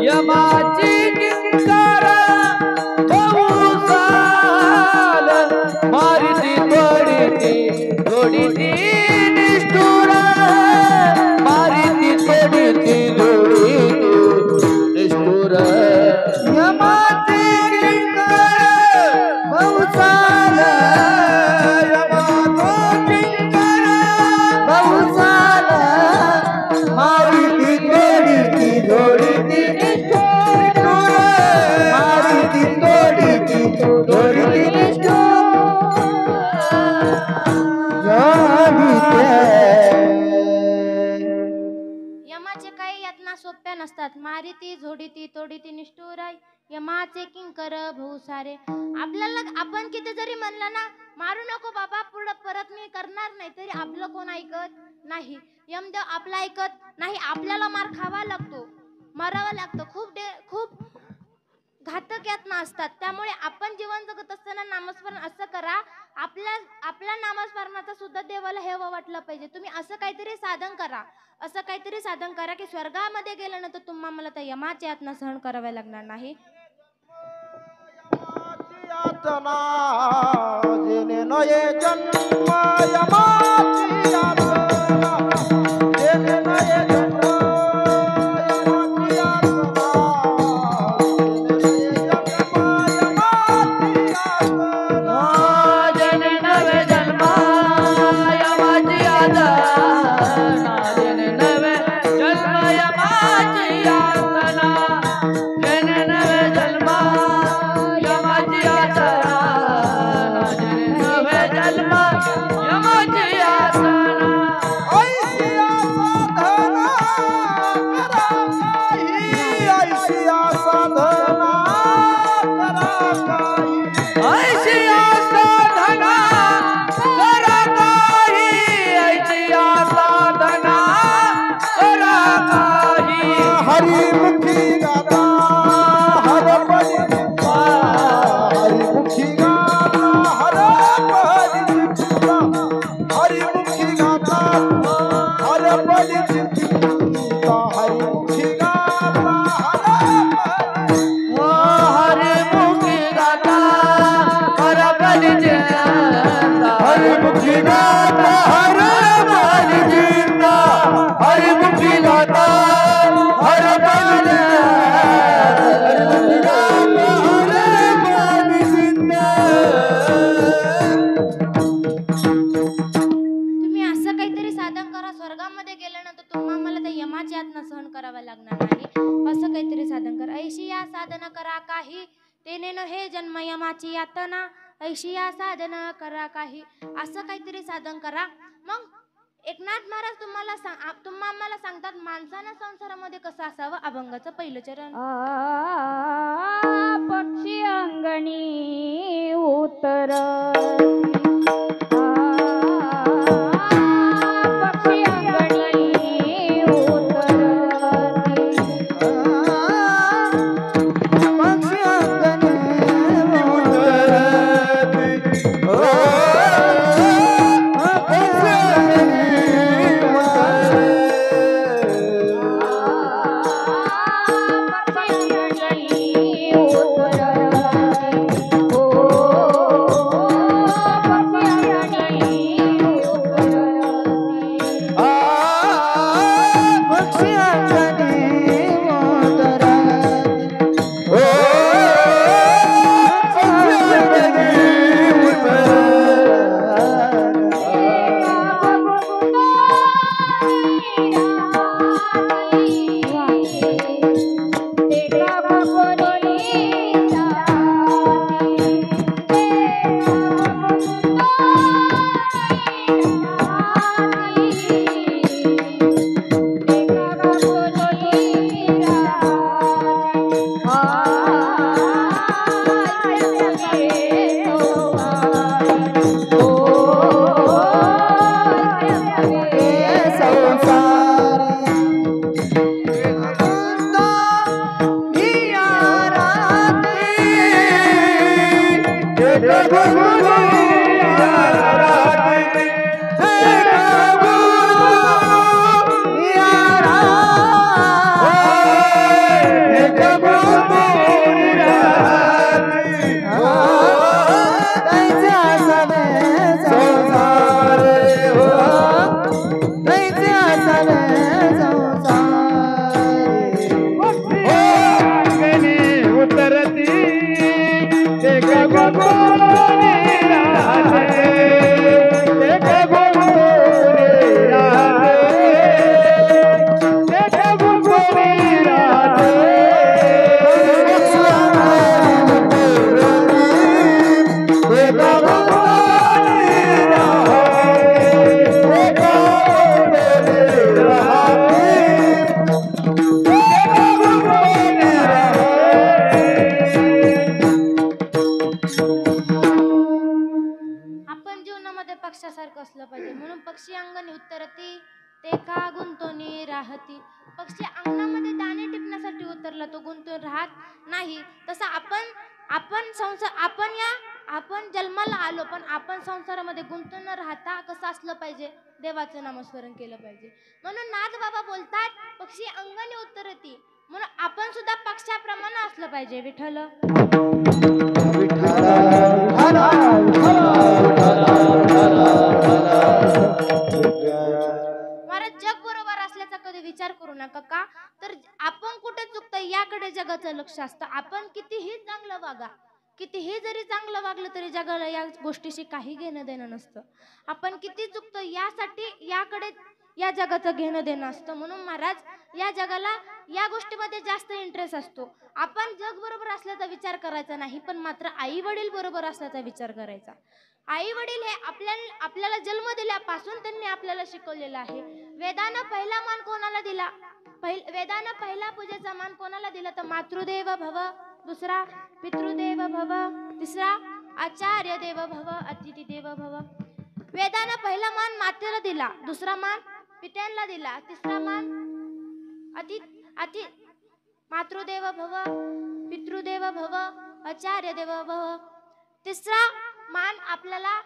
यमाची किंकर बहुसाल, मारिती तोडीती झोडीती निष्ठुरा, मारिती तोडीती झोडीती निष्ठुरा. यमाची किंकर बहुसाल, यमाची किंकर बहुसाल, मारिती तोडीती झोडीती निष्ठुरा, मारिती तोडीती झोडीती निष्ठुरा. यमाचे काही यातना सोप्या नसतात. मारिती झोडीती तोडीती निष्ठुराय, यमाचे किंकर बहुसारे. आपण किती जरी म्हणलं ना, मारू नको बाबा, पुढं परत मी करणार नाही, तरी आपलं कोण ऐकत नाही. यमदेव आपलं ऐकत नाही. आपल्याला मार खावा लागतो, मारावं लागतं. खूप घातक यातना असतात. त्यामुळे आपण जीवन जगत असताना नामस्मरण असं करा. आपल्या नामस्मरणाचा सुद्धा देवाला हेवा वाटलं पाहिजे. तुम्ही असं काहीतरी साधन करा की स्वर्गामध्ये गेल्यानंतर तुम्हाला मला त्या यमाची यातना सहन कराव्या लागणार नाही. यातना जेने नये जन्म, यमाची यातना जेने नये जन्म, यमाची यातना जेने नये जन्म, यमाची यातना जेने नवे जन्म, यमाची यातना जेने नवे जन्म, यमाची यातना जेने नवे जन्म, यमाची यातना जेने नवे जन्म, यमाची यातना. ऐशिया साधना करा काही, ऐशिया हरपली चिंता हरिमुखी गाता हरिमुखी गाता हरपली चिंता हरिमुखी गाता हरपली चिंता हरिमुखी गाता हरपली तुम्ही असं काहीतरी साधन करा, स्वर्गामध्ये गेल्यानंतर तुम्हाला मला त्या यमाची यातना सहन करावा लागणार नाही. असं काहीतरी साधन करा. ऐशी या साधन करा काही तेने न हे जन्म यमाची यातना. ऐशी या साधन करा काही, असं काहीतरी साधन करा. मग एकनाथ महाराज तुम्हाला सांगतात माणसानं संसारामध्ये कसं असावं. अभंगाचं पहिलं चरण. पक्षी अंगणी उतर पक्षी अंगणी उतर पक्षासारखं असलं पाहिजे. म्हणून पक्षी अंगणी उतरती ते का गुंतोनी राहती. पक्षी अंगणामध्ये दाणे टिपण्यासाठी उतरला, तो गुंतून राहत नाही. तसं आपण जन्माला आलो, पण आपण संसारामध्ये गुंतून न राहता कसं असलं पाहिजे, देवाचं नामस्मरण केलं पाहिजे. म्हणून नाथ बाबा बोलतात पक्षी अंगणी उतरती, म्हणून आपण सुद्धा पक्षाप्रमाणे असलं पाहिजे. विठ्ठल महाराज जग बरोबर असल्याचा कधी विचार करू नका. का तर आपण कुठे चुकतोय याकडे जगाचं लक्ष असतं. आपण कितीही चांगलं वागा, कितीही जरी चांगलं वागलं तरी जगाला या गोष्टीशी काही घेणं देणं नसतं. आपण किती चुकतो यासाठी याकडे या जगाचं घेणं देणं असतं. म्हणून महाराज या जगाला या गोष्टीमध्ये जास्त इंटरेस्ट असतो. आपण जग बरोबर असल्याचा विचार करायचा नाही, पण मात्र आई वडील बरोबर असल्याचा विचार करायचा. आई वडील हे आपल्याला जन्म दिल्यापासून त्यांनी आपल्याला शिकवलेलं आहे. वेदानं पहिला मान कोणाला दिला, वेदानं पहिला पूजेचा मान कोणाला दिला तर मातृदेव भव, दुसरा पितृदेव भव, तिसरा आचार्य देव भव, अतिथी देव भव. वेदानं पहिला मान मातेला दिला, दुसरा मान पित्यांना दिला, तिसरा मान मातृदेव भव, पितृदेव भव, आचार्य देव भव. तिसरा मान आपल्याला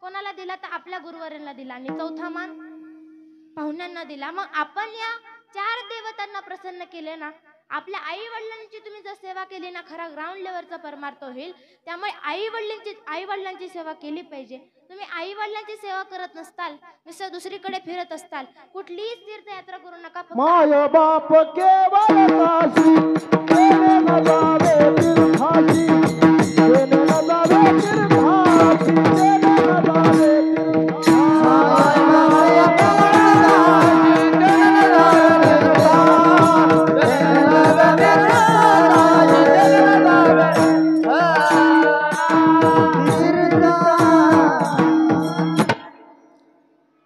कोणाला दिला तर आपल्या गुरुवरांना दिला. आणि चौथा मान पाहुण्यांना दिला. मग आपण या 4 देवतांना प्रसन्न केले ना, आपल्या आई वडिलांची तुम्ही जर सेवा केली ना, खरा ग्राउंड लेवलचा परमार्थ होईल. त्यामुळे आई वडिलांची सेवा केली पाहिजे. तुम्ही आई वडिलांची सेवा करत नसताल, नुसतं दुसरीकडे फिरत असताल, कुठलीही तीर्थयात्रा करू नका. माय बाप केवळ काशी केले न जावे तीर्थाशी केले न जावे तीर्थाशी केले न जावे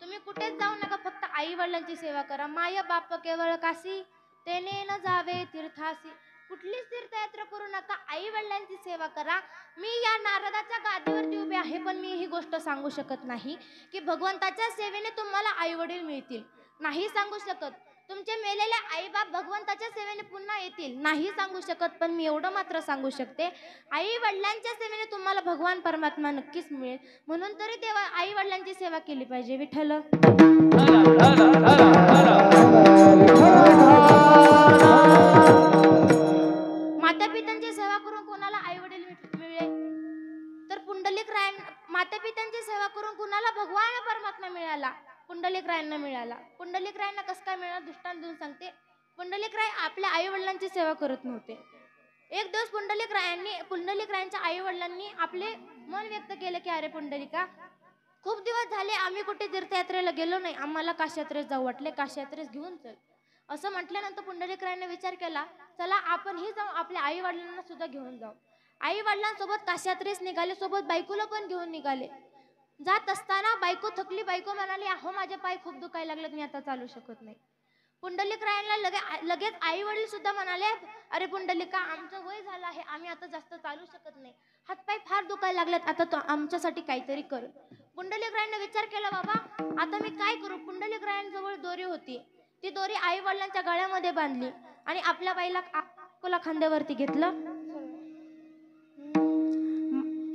तुम्ही कुठेच जाऊ नका, फक्त आई वडिलांची सेवा करा. माय बाप केवळ काशी तेने न जावे तीर्थासी. कुठलीच तीर्थयात्रा करू नका, आई वडिलांची सेवा करा. मी या नारदाच्या गादीवरती उभे आहे, पण मी ही गोष्ट सांगू शकत नाही की भगवंताच्या सेवेने तुम्हाला आई वडील मिळतील. नाही सांगू शकत. तुमचे मेलेले आई बाप भगवंताच्या सेवेने पुन्हा येतील. नाही सांगू शकत, पण मी एवढं मात्र सांगू शकते, आई वडिलांच्या सेवेने तुम्हाला भगवान परमात्मा नक्कीच मिळेल. म्हणून तरी तेव्हा आई वडिलांची सेवा केली पाहिजे. विठ्ठल. माता पित्यांची सेवा करून कोणाला आई वडील मिळेल? तर पुंडलिक राय. माता पित्यांची सेवा करून कुणाला भगवान परमात्मा मिळाला? पुंडलिक रायांना मिळाला. पुंडलिक रायांना कसं काय मिळालं? दृष्टांत देऊन सांगते. पुंडलिक राय आपल्या आई वडिलांची सेवा करत नव्हते. एक दिवस पुंडलिक रायांच्या आई वडिलांनी आपले मन व्यक्त केले की अरे पुंडलिका, खूप दिवस झाले आम्ही कुठे तीर्थयात्रेला गेलो नाही, आम्हाला काशी यात्रेस जाऊ वाटले, काशी यात्रेस घेऊन चल. असं म्हटल्यानंतर पुंडलिक रायांनी विचार केला, चला आपणही जाऊ, आपल्या आई वडिलांना सुद्धा घेऊन जाऊ. आई वडिलांसोबत काशी यात्रेस निघाले, सोबत बायकोला पण घेऊन निघाले. जात असताना बायको थकली. बायको म्हणाली, अहो माझे पाय खूप दुखायला लागलेत, मी आता चालू शकत नाही. पुंडलिक रायांना लगेच आई वडील सुद्धा म्हणाले, अरे पुंडलिका, आमचं वय झालं आहे, आम्ही आता जास्त चालू शकत नाही, हातपाय फार दुखायला लागलेत, आता तो आमच्यासाठी काहीतरी कर. पुंडलिक रायांना विचार केला, बाबा आता मी काय करू? पुंडलिक रायांजवळ दोरी होती. ती दोरी आई वडिलांच्या गळ्यामध्ये बांधली आणि आपल्या बाईला खांद्यावरती घेतलं.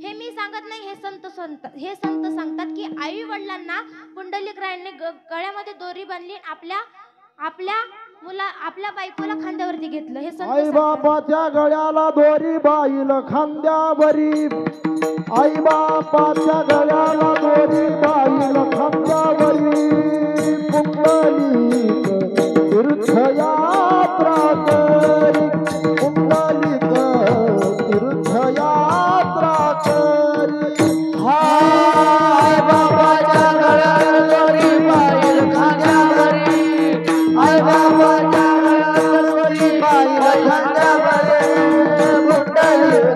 हे मी सांगत नाही, हे संत सांगतात की आई वडिलांना पुंडलिक रायांनी गळ्यामध्ये दोरी बांधली, आपल्या बायकोला खांद्यावरती घेतलं. हे संत. आई बापाच्या गळ्याला दोरी बाईल खांद्यावरी, आई बापाच्या गळ्याला दोरी बाईल खांद्यावरी, पुंडलिक तीर्थयात्रा करी, पुंडलिक तीर्थयात्रा करी. हाय बाबाच्या गळ्याला दोरी बाईल खांद्यावरी, आई बाबाच्या गळ्याला दोरी बाईल खांद्यावरी, पुंडलिक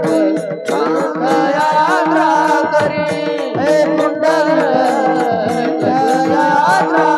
तीर्थयात्रा करी, हे पुंडलिक यात्रा.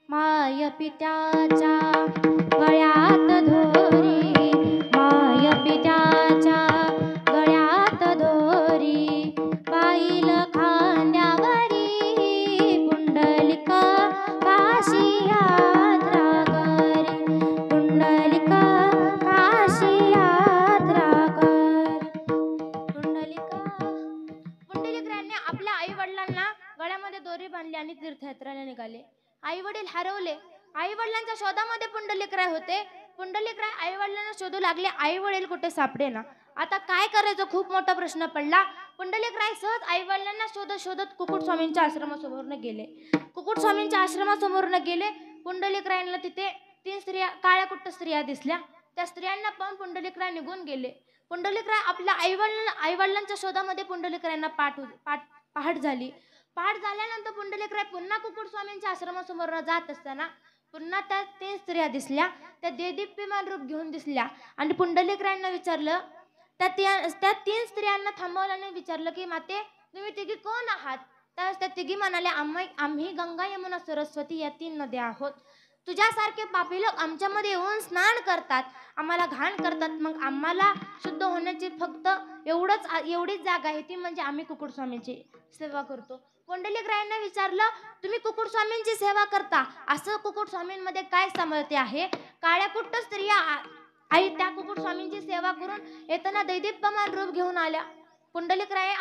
माय पित्याच्या गळ्यात दोरी, माय पित्याच्या गळ्यात दोरी, बाईल खांद्यावरी, पुंडलिक काशी यात्रा करी, पुंडलिक काशी यात्रा करी. पुंडलिक रायांनी आपल्या आई वडिलांना गळ्यामध्ये दोरी बांधली आणि तीर्थयात्रेला निघाले. आई वडील हरवले. आई वडिलांच्या शोधामध्ये पुंडलिक राय होते. पुंडलिक राय आई वडिलांना शोधू लागले. आई वडील कुठे सापडे ना. आता काय करायचं, खूप मोठा प्रश्न पडला. पुंडलिक राय सहज आई वडिलांना शोधत शोधत कुकुट स्वामींच्या आश्रमासमोरनं गेले. कुकुट स्वामींच्या आश्रमासमोरनं गेले. पुंडलिक रायांना तिथे 3 स्त्रिया, काळ्या कुट्ट स्त्रिया दिसल्या. त्या स्त्रियांना पाहून पुंडलिक राय निघून गेले. पुंडलिक राय आपल्या आई वडिलांच्या शोधामध्ये पुंडलिक रायांना पहाट झाली. पहाट झाल्यानंतर पुंडलिक राय पुन्हा कुकुट स्वामींच्या आश्रमासमोर जात असताना पुन्हा त्या 3 स्त्रिया दिसल्या. त्या देदीप्यमान रूप घेऊन दिसल्या आणि पुंडलिकरायांना विचारलं, त्या 3 स्त्रियांना थांबवलं आणि विचारलं की माते तुम्ही तिघी कोण आहात? त्यावेळेस त्या तिघी म्हणाल्या आम्ही गंगा यमुना सरस्वती या 3 नद्या आहोत. तुझ्यासारखे पापी लोक आमच्यामध्ये येऊन स्नान करतात, आम्हाला घाण करतात, मग आम्हाला शुद्ध होण्याची फक्त एवढीच जागा आहे, ती म्हणजे आम्ही कुकुटस्वामींची सेवा करतो. पुंडलिकरायांना विचारलं तुम्ही कुकुटस्वामींची सेवा करता, असं कुकुटस्वामींमध्ये काय सामर्थ्य आहे? काळ्या कुट्ट स्त्रिया आई त्या कुकुटस्वामींची सेवा करून येताना दैदिप्यमान रूप घेऊन आल्या. पुंडलिकराय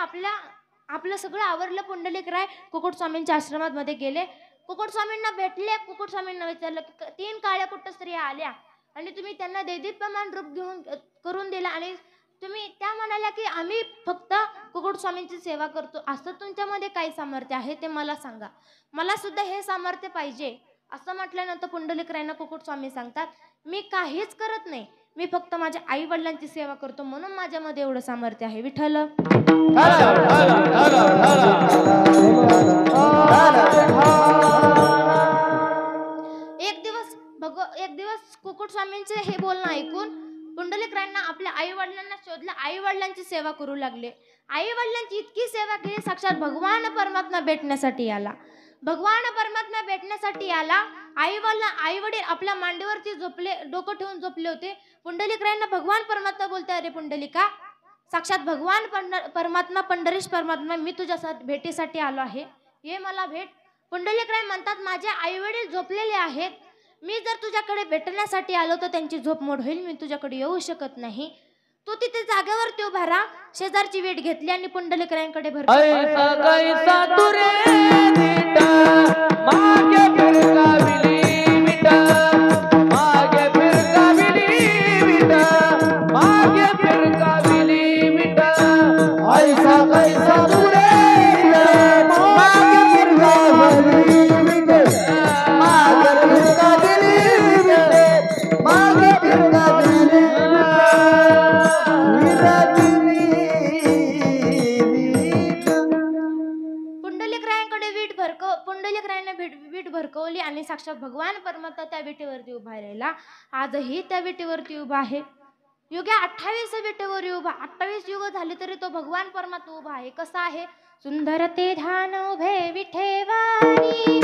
आपलं सगळं आवरलं. पुंडलिकराय कुकुटस्वामींच्या आश्रमात मध्ये गेले, कुकुटस्वामींना भेटले. कुकुटस्वामींना विचारलं 3 काळ्या कुट्ट स्त्रिया आल्या आणि तुम्ही त्यांना दैदिप्यमान रूप घेऊन करून दिला आणि तुम्ही त्या म्हणाल्या की आम्ही फक्त कुकुटस्वामींची सेवा करतो, असं तुमच्यामध्ये काय सामर्थ्य आहे ते मला सांगा, मला सुद्धा हे सामर्थ्य पाहिजे. असं म्हटल्यानंतर पुंडलिकरायांना कुकुटस्वामी सांगतात मी काहीच करत नाही, मी फक्त माझ्या आई वडिलांची सेवा करतो, म्हणून माझ्यामध्ये एवढं सामर्थ्य आहे. विठ्ठल. एक दिवस कुकुटस्वामींचे हे बोलणं ऐकून पुंडलिकरायांना आपल्या आई वडिलांना शोधलं, आई वडिलांची सेवा करू लागले. आई वडिलांची इतकी सेवा केली, साक्षात भगवान परमात्मा भेटण्यासाठी आला. भगवान परमात्मा भेटण्यासाठी आला. आई वडील आपल्या मांडीवरती झोपले, डोकं ठेवून झोपले होते. पुंडलिकरायांना भगवान परमात्मा बोलते, अरे पुंडलिका, साक्षात भगवान परमात्मा पंढरीश परमात्मा, मी तुझ्या भेटीसाठी आलो आहे, ये मला भेट. पुंडलिकराय म्हणतात माझे आई वडील झोपलेले आहेत, मी जर तुझ्याकडे भेटण्यासाठी आलो तर त्यांची झोप मोड होईल, मी तुझ्याकडे येऊ शकत नाही, तू तिथे जागेवरती उभा राहा. शेजारची वेट घेतली आणि पुंडलिकरायांकडे वीट भरकवली आणि साक्षात भगवान परमात्मा त्या विटेवरती उभा राहिला. आजही त्या विटेवरती उभा आहे. युगे 28 विटेवर उभा, 28 युग झाले तरी तो भगवान परमात्मा उभा आहे. कसा आहे? सुंदर ते ध्यान उभे विठेवारी,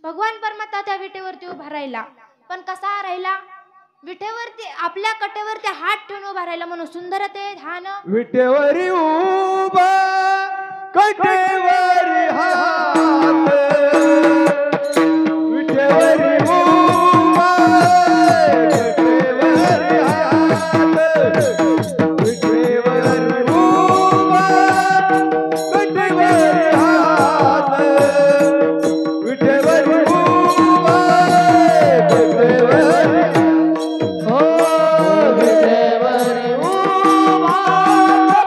भगवान परमात्मा त्या विटेवरती उभा राहिला. पण कसा राहिला? विटेवरती आपल्या कटेवरती हात ठेवून उभा राहिला, म्हणून सुंदर ते ध्यान विटेवरी उभा कटेवरी हात, विटेवरी उभा कटेवरी हात, विटेवरी उभा कटेवरी हात, विटेवरी उभा कटेवरी हो विटेवरी उभा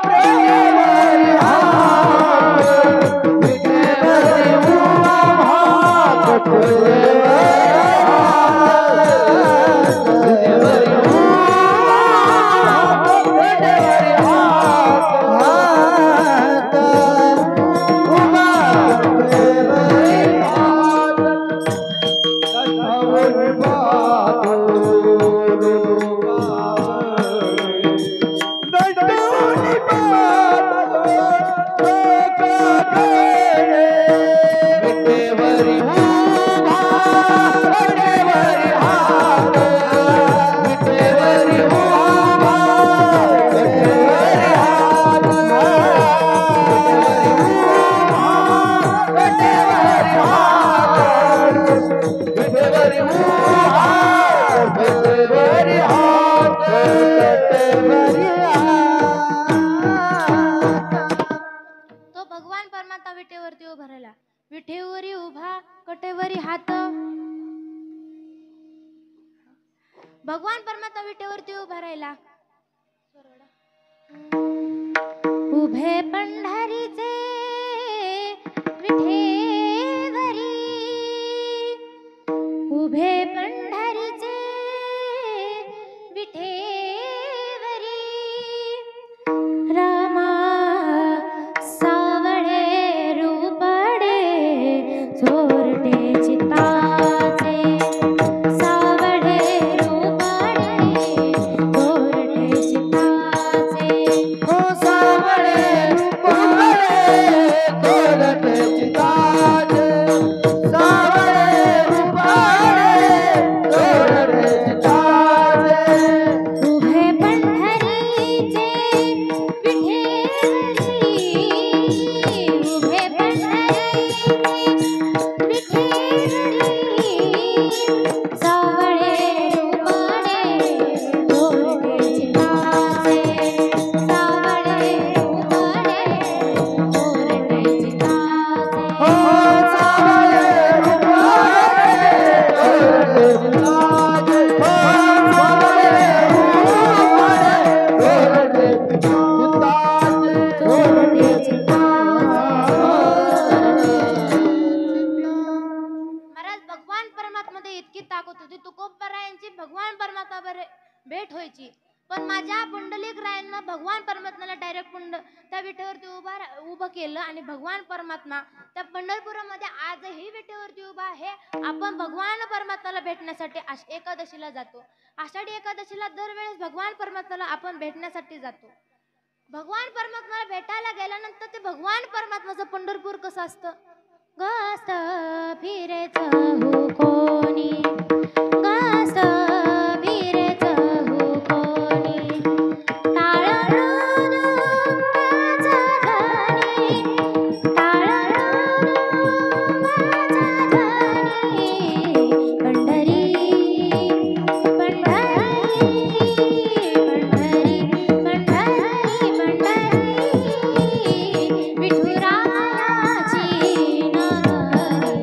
कटेवरी हात, विटेवरी उभा कटेवरी विठेवरी उभा कटेवरी हात. भगवान परमात्मा विटेवरती उभा राहिला. उभे पंढरीचे विठे उभे पंढरीचे विठेवरी रमा सावळे रूपडे चोरटे चित्ताचे सावळे रूपडे चोरटे चित्ताचे हो सावळे रूपडे चोरटे चित्ताचे सावळे रूपडे चोरटे चित्ताचे उभे पंढरीचे विठेवरी उभे पंढरीचे विठेवरी सावळे रूपडे चोरटे चित्ताचे सावळे रूपडे चोरटे चित्ताचे हो सावळे रूपडे चोरटे चित्ताचे हो सावळे रूपडे चोरटे महाराज भगवान परमात्मध्ये इतकी ताकद होती तुकोबरायांची भगवान परमात्मा भेट व्हायची पण माझ्या पुंडलिक रायांना भगवान परमात्म्याला डायरेक्ट त्या विटेवरती उभं केलं आणि भगवान परमात्मा त्या पंढरपुरामध्ये आजही विटेवरती उभा आहे. आपण भगवान परमात्म्याला भेटण्यासाठी एकादशीला जातो. आषाढी एकादशीला दरवेळेस भगवान परमात्म्याला आपण भेटण्यासाठी जातो. भगवान परमात्म्याला भेटायला गेल्यानंतर ते भगवान परमात्म्याचं पंढरपूर कसं असतं गास्त फिरेच हो कोणी गास्त फिरेच हो कोणी टाळून माझा धनी टाळून माझा धनी पंढरी पंढरी पंढरी पंढरी पंढरी विठुरायाची नगरी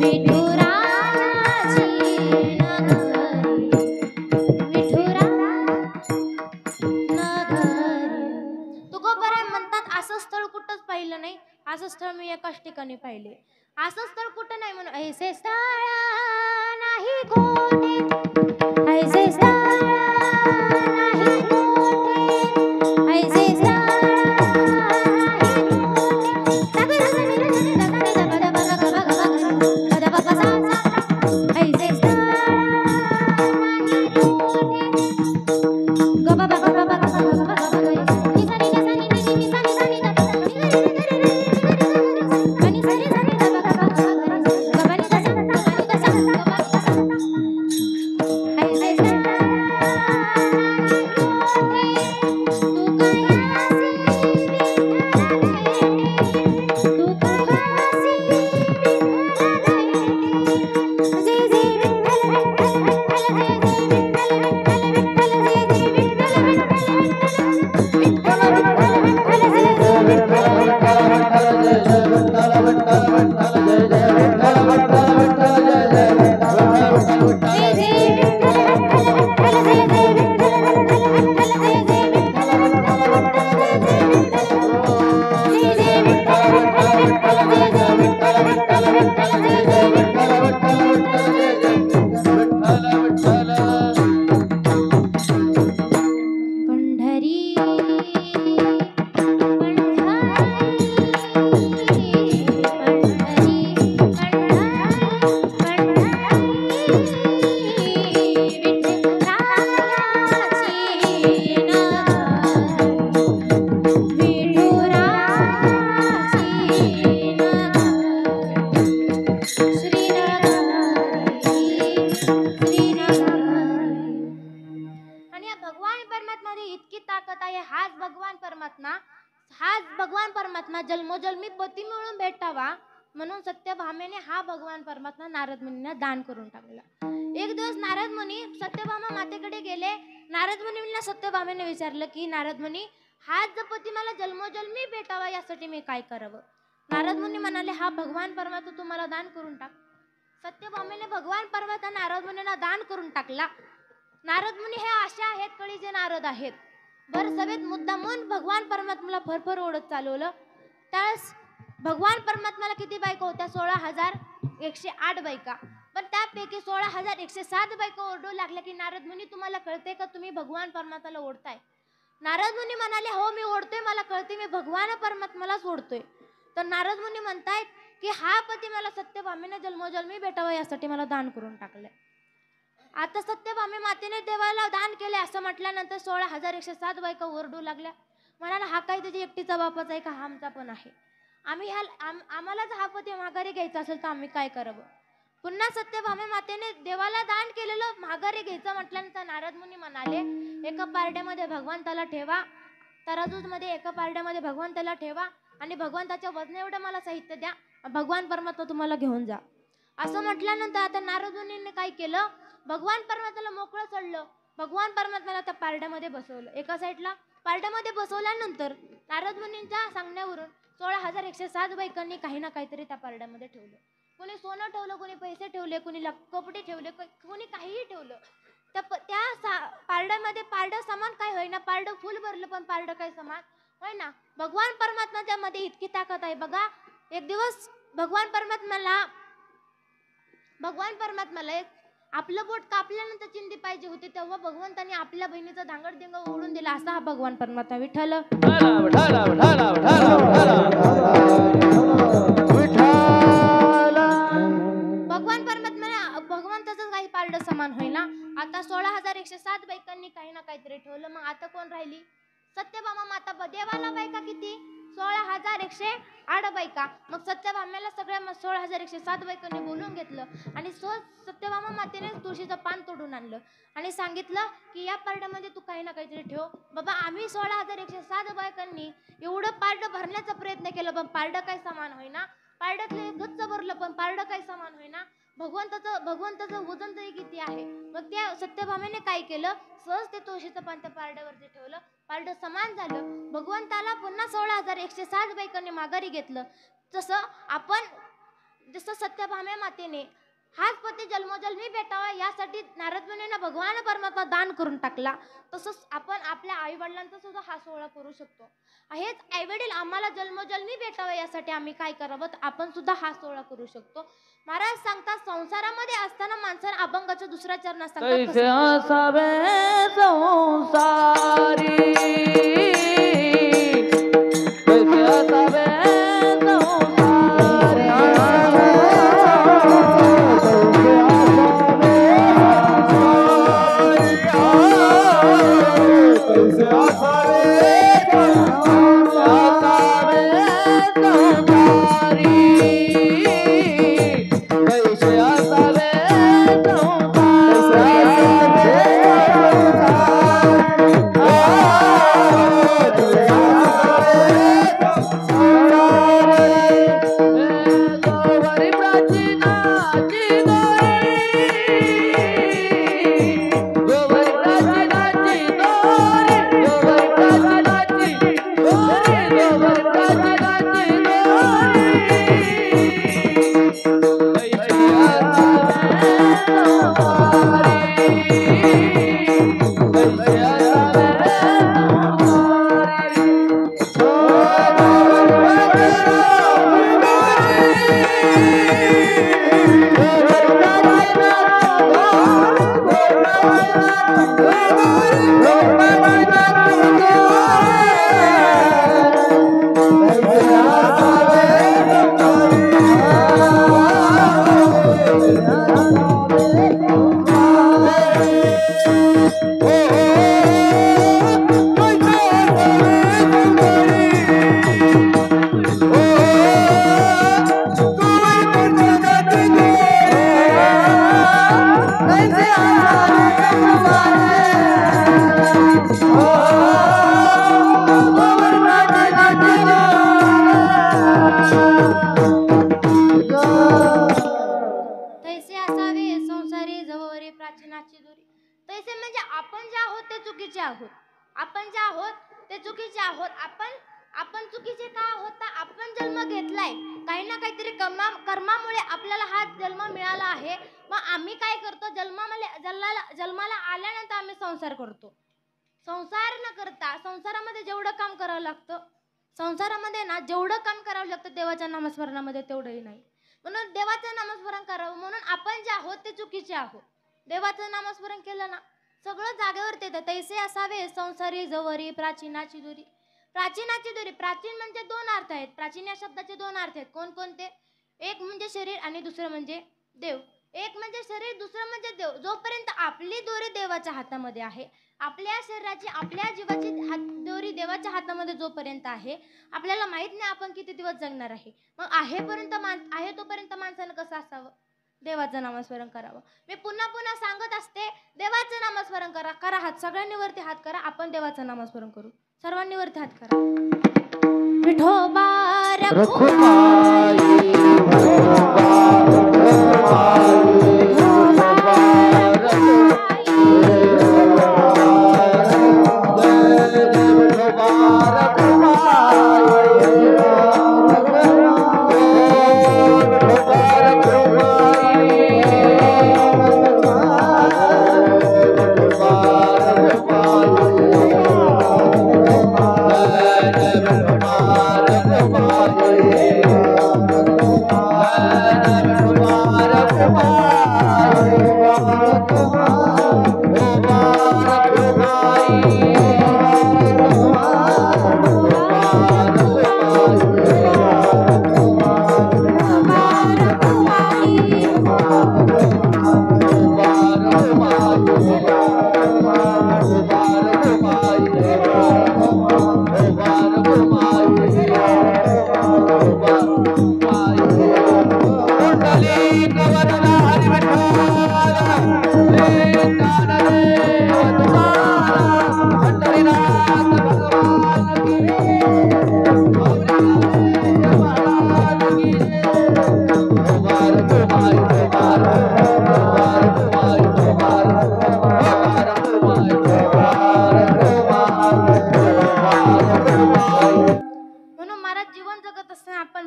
विठुरायाची नगरी विठुरा नगरी. तुकोबराय म्हणतात असं स्थळ कुठंच पाहिलं नाही. असं स्थळ मी एकाच ठिकाणी पाहिले. असं स्थळ कुठं नाही म्हणून ऐसे स्थळ नाही कोठे ऐसे स्थळ नाही कोठे ऐसे स्थळ नाही कोठे ऐसे स्थळ जन्मोजन्मी पती मिळून भेटावा म्हणून सत्यभामेने हा भगवान परमात्मा नारद मुनींना दान करून टाकला. एक दिवस नारद मुनी सत्यभामा मातेकडे गेले. नारद मुनींना सत्यभामेने विचारलं की नारद मुनी हाच जर पती मला जन्मोजन्मी भेटावा यासाठी मी काय करावं. नारद मुनी म्हणाले हा भगवान परमात्मा तुम्हाला दान करून टाक. सत्यभामेने भगवान परमात्मा नारद मुनींना दान करून टाकला. नारद मुनी हे असे आहेत कळीचे नारद आहेत. बरं सभेत मुद्दामून भगवान परमात्म्याला फरफर ओढत चालवलं. त्यावेळेस भगवान परमात्म्याला किती बायका होत्या? 16,108 बायका. पण त्या त्यापैकी 16,107 बायका ओरडू लागल्या की नारद मुनी तुम्हाला कळते का तुम्ही भगवान परमात्म्याला ओढताय? नारद मुनी म्हणाले हो मी ओढतोय, मला कळते मी भगवान परमात्म्यालाच ओढतोय. तर नारद मुनी म्हणतायत की हा पती मला सत्यभामेने जन्मोजन्मी भेटावा यासाठी मला दान करून टाकलंय. आता सत्यभामे मातेने देवाला दान केले असं म्हटल्यानंतर 16,107 बायका ओरडू लागल्या. म्हणाला हा काय तुझी एकटीचा बापाचा आहे का? हा आमचा पण आहे. आम्हाला जर हा पती माघारी घ्यायचा असेल तर आम्ही काय करावं? पुन्हा सत्यभामे मातेने देवाला दान केलेलं माघारी घ्यायचं म्हटल्यानंतर नारद मुनी म्हणाले एका पारड्यामध्ये भगवंताला ठेवा, तराजूमध्ये एका पारड्यामध्ये भगवंताला ठेवा आणि भगवंताच्या वजन एवढं मला साहित्य द्या, भगवान परमात्मा तुम्हाला घेऊन जा. असं म्हटल्यानंतर आता नारद मुनींनी काय केलं, भगवान परमात्म्याला मोकळं सोडलं. भगवान परमात्म्याला त्या पारड्यामध्ये बसवलं. एका साईडला पारड्यामध्ये बसवल्यानंतर नारद मुनींच्या सांगण्यावरून 16,107 बायकांनी काही ना काहीतरी त्या पारड्यामध्ये ठेवलं. कोणी सोनं ठेवलं, कोणी पैसे ठेवले, कोणी कपडे ठेवले, कोणी काहीही ठेवलं. त्या पारड्यामध्ये पारडं समान काय होईना, पारडं फुल भरलं पण पारडं काय समान होय ना. भगवान परमात्म्याच्या मध्ये इतकी ताकद आहे बघा. एक दिवस भगवान परमात्म्याला एक आपलं बोट कापल्यानंतर चिंधी पाहिजे होती, तेव्हा भगवंताने आपल्या बहिणीचा धांगडधिंग ओढून दिला. असा हा भगवान परमात्मा विठ्ठल. भगवान परमात्म्याला भगवंताचं काही पारडं समान होईना. आता 16,107 बायकांनी काही ना काहीतरी ठेवलं. मग आता कोण राहिली? सत्यभामा माता. देवाला बायका किती? 16,108 बायका. मग सत्यभामेला सगळ्या 16,107 बायकांनी बोलून घेतलं आणि सत्यभामा मातेने तुळशीचं पान तोडून आणलं आणि सांगितलं की या पारड्यामध्ये तू काही ना काहीतरी ठेव. बाबा आम्ही 16,107 बायकांनी एवढं पारडं भरण्याचा प्रयत्न केला पण पारडं काय समान होईना. पारड्यातले गच्च भरलं पण पारडं काय समान होईना. भगवंताचं वजन तरी किती आहे. मग त्या सत्यभामेने काय केलं, सहज ते तुळशीचं पान त्या पारड्यावरती ठेवलं. पारडं समान झालं. भगवंताला पुन्हा 16,107 बायकांनी माघारी घेतलं. जसं सत्यभामे मातेने हाच पती जन्मोजन्मी भेटावा यासाठी नारद मुनींना भगवान परमात्मा दान करून टाकला, तसंच आपण आपल्या आई वडिलांचा सुद्धा हा सोहळा करू शकतो. हेच आई वडील आम्हाला जन्मोजन्मी भेटावं यासाठी आम्ही काय करावं, आपण सुद्धा हा सोहळा करू शकतो. महाराज सांगतात संसारामध्ये असताना माणसाला अभंगाच्या दुसऱ्या चरणात सांगतात आपण चुकीचे का आहोत? आपण जन्म घेतलाय काही ना काहीतरी कर्मामुळे आपल्याला हा जन्म मिळाला आहे. मग आम्ही काय करतो, जन्माला आल्यानंतर आम्ही संसार करतो. संसार न करता संसारामध्ये जेवढं काम करावं लागतं, संसारामध्ये ना जेवढं काम करावं लागतं देवाच्या नामस्मरणामध्ये तेवढंही नाही. म्हणून देवाचं नामस्मरण करावं. म्हणून आपण जे आहोत ते चुकीचे आहोत. देवाचं नामस्मरण केलं ना सगळं जागेवर येतं. तैसे असावे संसारी जवरी प्राचीनाची दुरी. प्राचीनाची दुरी, प्राचीन म्हणजे दोन अर्थ आहेत. प्राचीन या शब्दाचे दोन अर्थ आहेत. कोणकोणते? एक म्हणजे शरीर आणि दुसरं म्हणजे देव. एक म्हणजे शरीर, दुसरं म्हणजे देव. जोपर्यंत आपली दोरी देवाच्या हातामध्ये आहे, आपल्या शरीराची आपल्या जीवाची दोरी देवाच्या हातामध्ये जोपर्यंत आहे, आपल्याला माहित नाही आपण किती दिवस जगणार आहे. मग आहे तोपर्यंत माणसानं कसं असावं? देवाचं नामस्मरण करावं. मी पुन्हा पुन्हा सांगत असते, देवाचं नामस्मरण करा. करा हात, सगळ्यांनी वरती हात करा. आपण देवाचं नामस्मरण करू. सर्वांनी वरती हात करा. विठोबा रखुमाई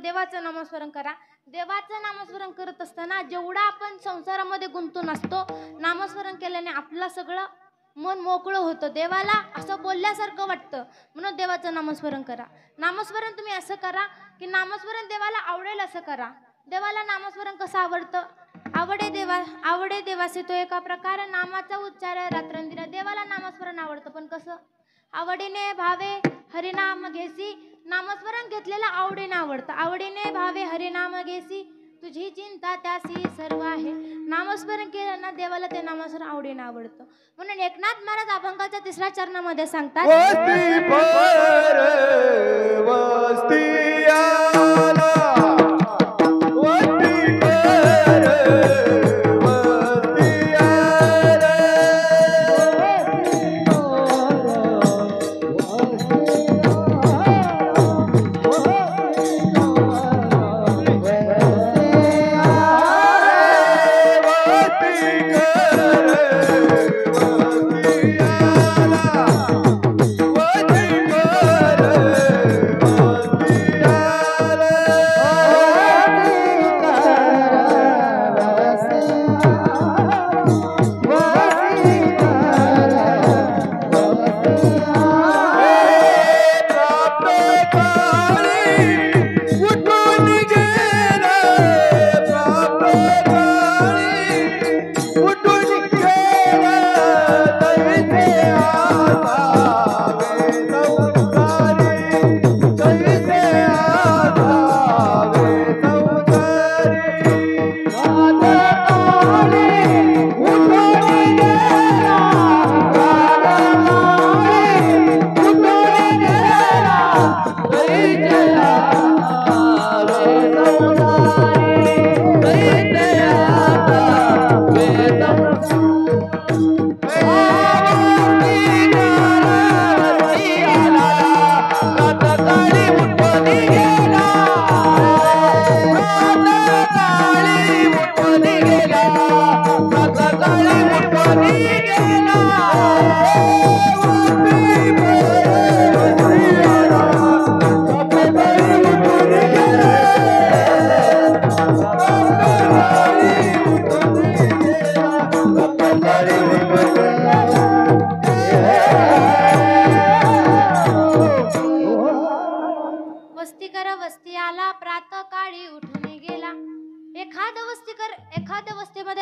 देवाचं नामस्मरण करा. देवाचं नामस्मरण करत असताना जेवढा आपण संसारामध्ये गुंतून असतो, नामस्मरण केल्याने आपलं सगळं मन मोकळं होतं. देवाला असं बोलल्यासारखं वाटतं. म्हणून देवाचं नामस्मरण करा. नामस्मरण तुम्ही असं करा की नामस्मरण देवाला आवडेल असं करा. देवाला नामस्मरण कसं आवडतं? आवडे देवासे तो एका प्रकारे नामाचा उच्चार रात्रंदिरा. देवाला नामस्मरण आवडतं, पण कसं? आवडीने भावे हरिनाम घेसी. नामस्मरण घेतलेलं आवडीने आवडतं. आवडीने भावे हरिनाम घेसी, तुझी चिंता त्यासी सर्व आहे. नामस्मरण केलं ना देवाला ते नामस्मरण आवडीने आवडतं. म्हणून एकनाथ महाराज अभंगाच्या 3ऱ्या चरणामध्ये सांगतात,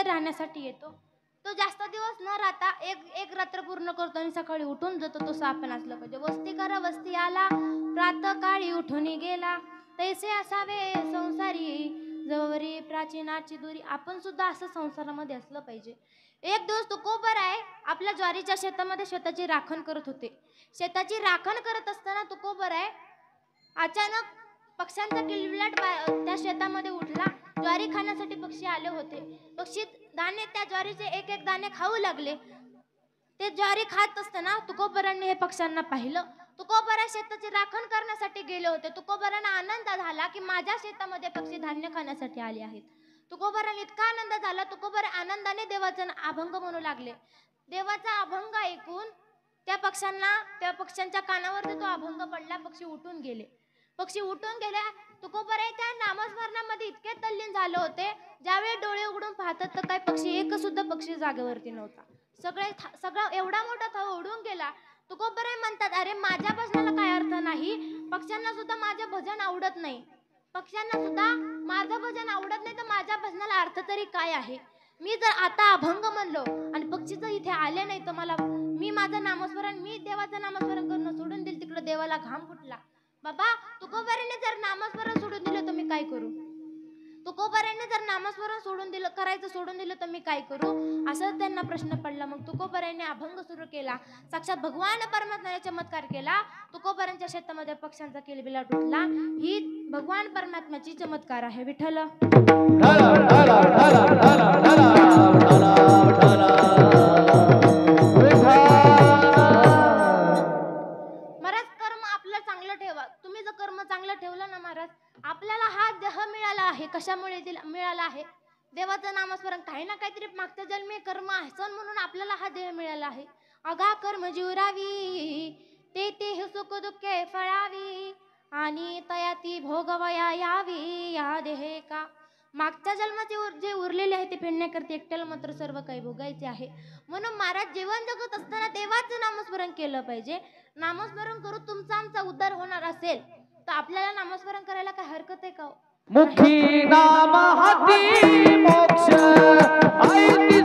राहण्यासाठी येतो. तो जास्त दिवस न राहता एक रात्र पूर्ण करतो आणि सकाळी उठून जातो. तसं आपण असलं पाहिजे. वस्ती करा वस्ती आला, प्रातःकाळी उठून गेला, तैसे असावे संसारी, जवरी प्राचीनाची दुरी. आपण सुद्धा असं संसारामध्ये असलं पाहिजे. एक दिवस तुकोबराय आपल्या ज्वारीच्या शेतामध्ये शेताची राखण करत होते. शेताची राखण करत असताना तुकोबराय अचानक पक्ष्यांचा किलबिलाट त्या शेतामध्ये उठला. ज्वारी खाण्यासाठी पक्षी आले होते. पक्षी दाणे त्या ज्वारीचे एक एक दाणे खाऊ लागले. ते ज्वारी खात असताना तुकोबरांनी हे पक्ष्यांना पाहिलं. तुकोबरा शेताची राखण करण्यासाठी गेले होते. तुकोबरांना आनंद झाला की माझ्या शेतामध्ये पक्षी धान्य खाण्यासाठी आले आहेत. तुकोबरांना इतका आनंद झाला, तुकोबरा आनंदाने देवाचा अभंग म्हणू लागले. देवाचा अभंग ऐकून त्या पक्ष्यांच्या कानावरती तो अभंग पडला. पक्षी उठून गेले. तुकोबराय त्या नामस्मरणामध्ये इतके तल्लीन झाले होते, ज्यावेळी डोळे उघडून पाहतात तर काही पक्षी, एक सुद्धा पक्षी जागेवरती नव्हता. सगळा एवढा मोठा थवा उडून गेला. तुकोबराय म्हणतात, अरे माझ्या भजनाला काय अर्थ नाही, पक्ष्यांना सुद्धा माझे भजन आवडत नाही, पक्ष्यांना सुद्धा माझं भजन आवडत नाही, तर माझ्या भजनाला अर्थ तरी काय आहे. मी जर आता अभंग म्हणलो आणि पक्षी जर इथे आले नाही तर मी देवाचं नामस्मरण करणं सोडून दिलं. तिकडे देवाला घाम फुटला. बाबा, तुकोबराने जर नामस्मरण सोडून दिलं तर मी काय करू? तुकोबराने जर नामस्मरण करायचं सोडून दिलं तर मी काय करू? असं त्यांना प्रश्न पडला. मग तुकोबराने अभंग सुरू केला. साक्षात भगवान परमात्म्याने चमत्कार केला. तुकोबरांच्या शेतामध्ये पक्ष्यांचा किलबिलाट उठला. ही भगवान परमात्म्याची चमत्कार आहे. विठ्ठल तुम्ही जर कर्म चांगलं ठेवलं ना महाराज, आपल्याला हा देह मिळाला आहे. कशामुळे मिळाला आहे? देवाचं नामस्मरण, काही ना काहीतरी मागच्या जन्मी कर्म आसन म्हणून आपल्याला हा देह मिळाला आहे. अगा कर्म जीवरावी, ते सुख दुःखे फळावी, आणि तयाती भोगवया यावी या देहे का. मागच्या जन्माचे जे उरलेले आहे ते फेडण्याकरता एकट्याला मात्र सर्व काही भोगायचे आहे. म्हणून महाराज जीवन जगत असताना देवाचं नामस्मरण केलं पाहिजे. नामस्मरण करून तुमचा आमचा उद्धार होणार असेल तर आपल्याला नामस्मरण करायला काय हरकत आहे का? मुखी नाम हाती मोक्ष, ऐती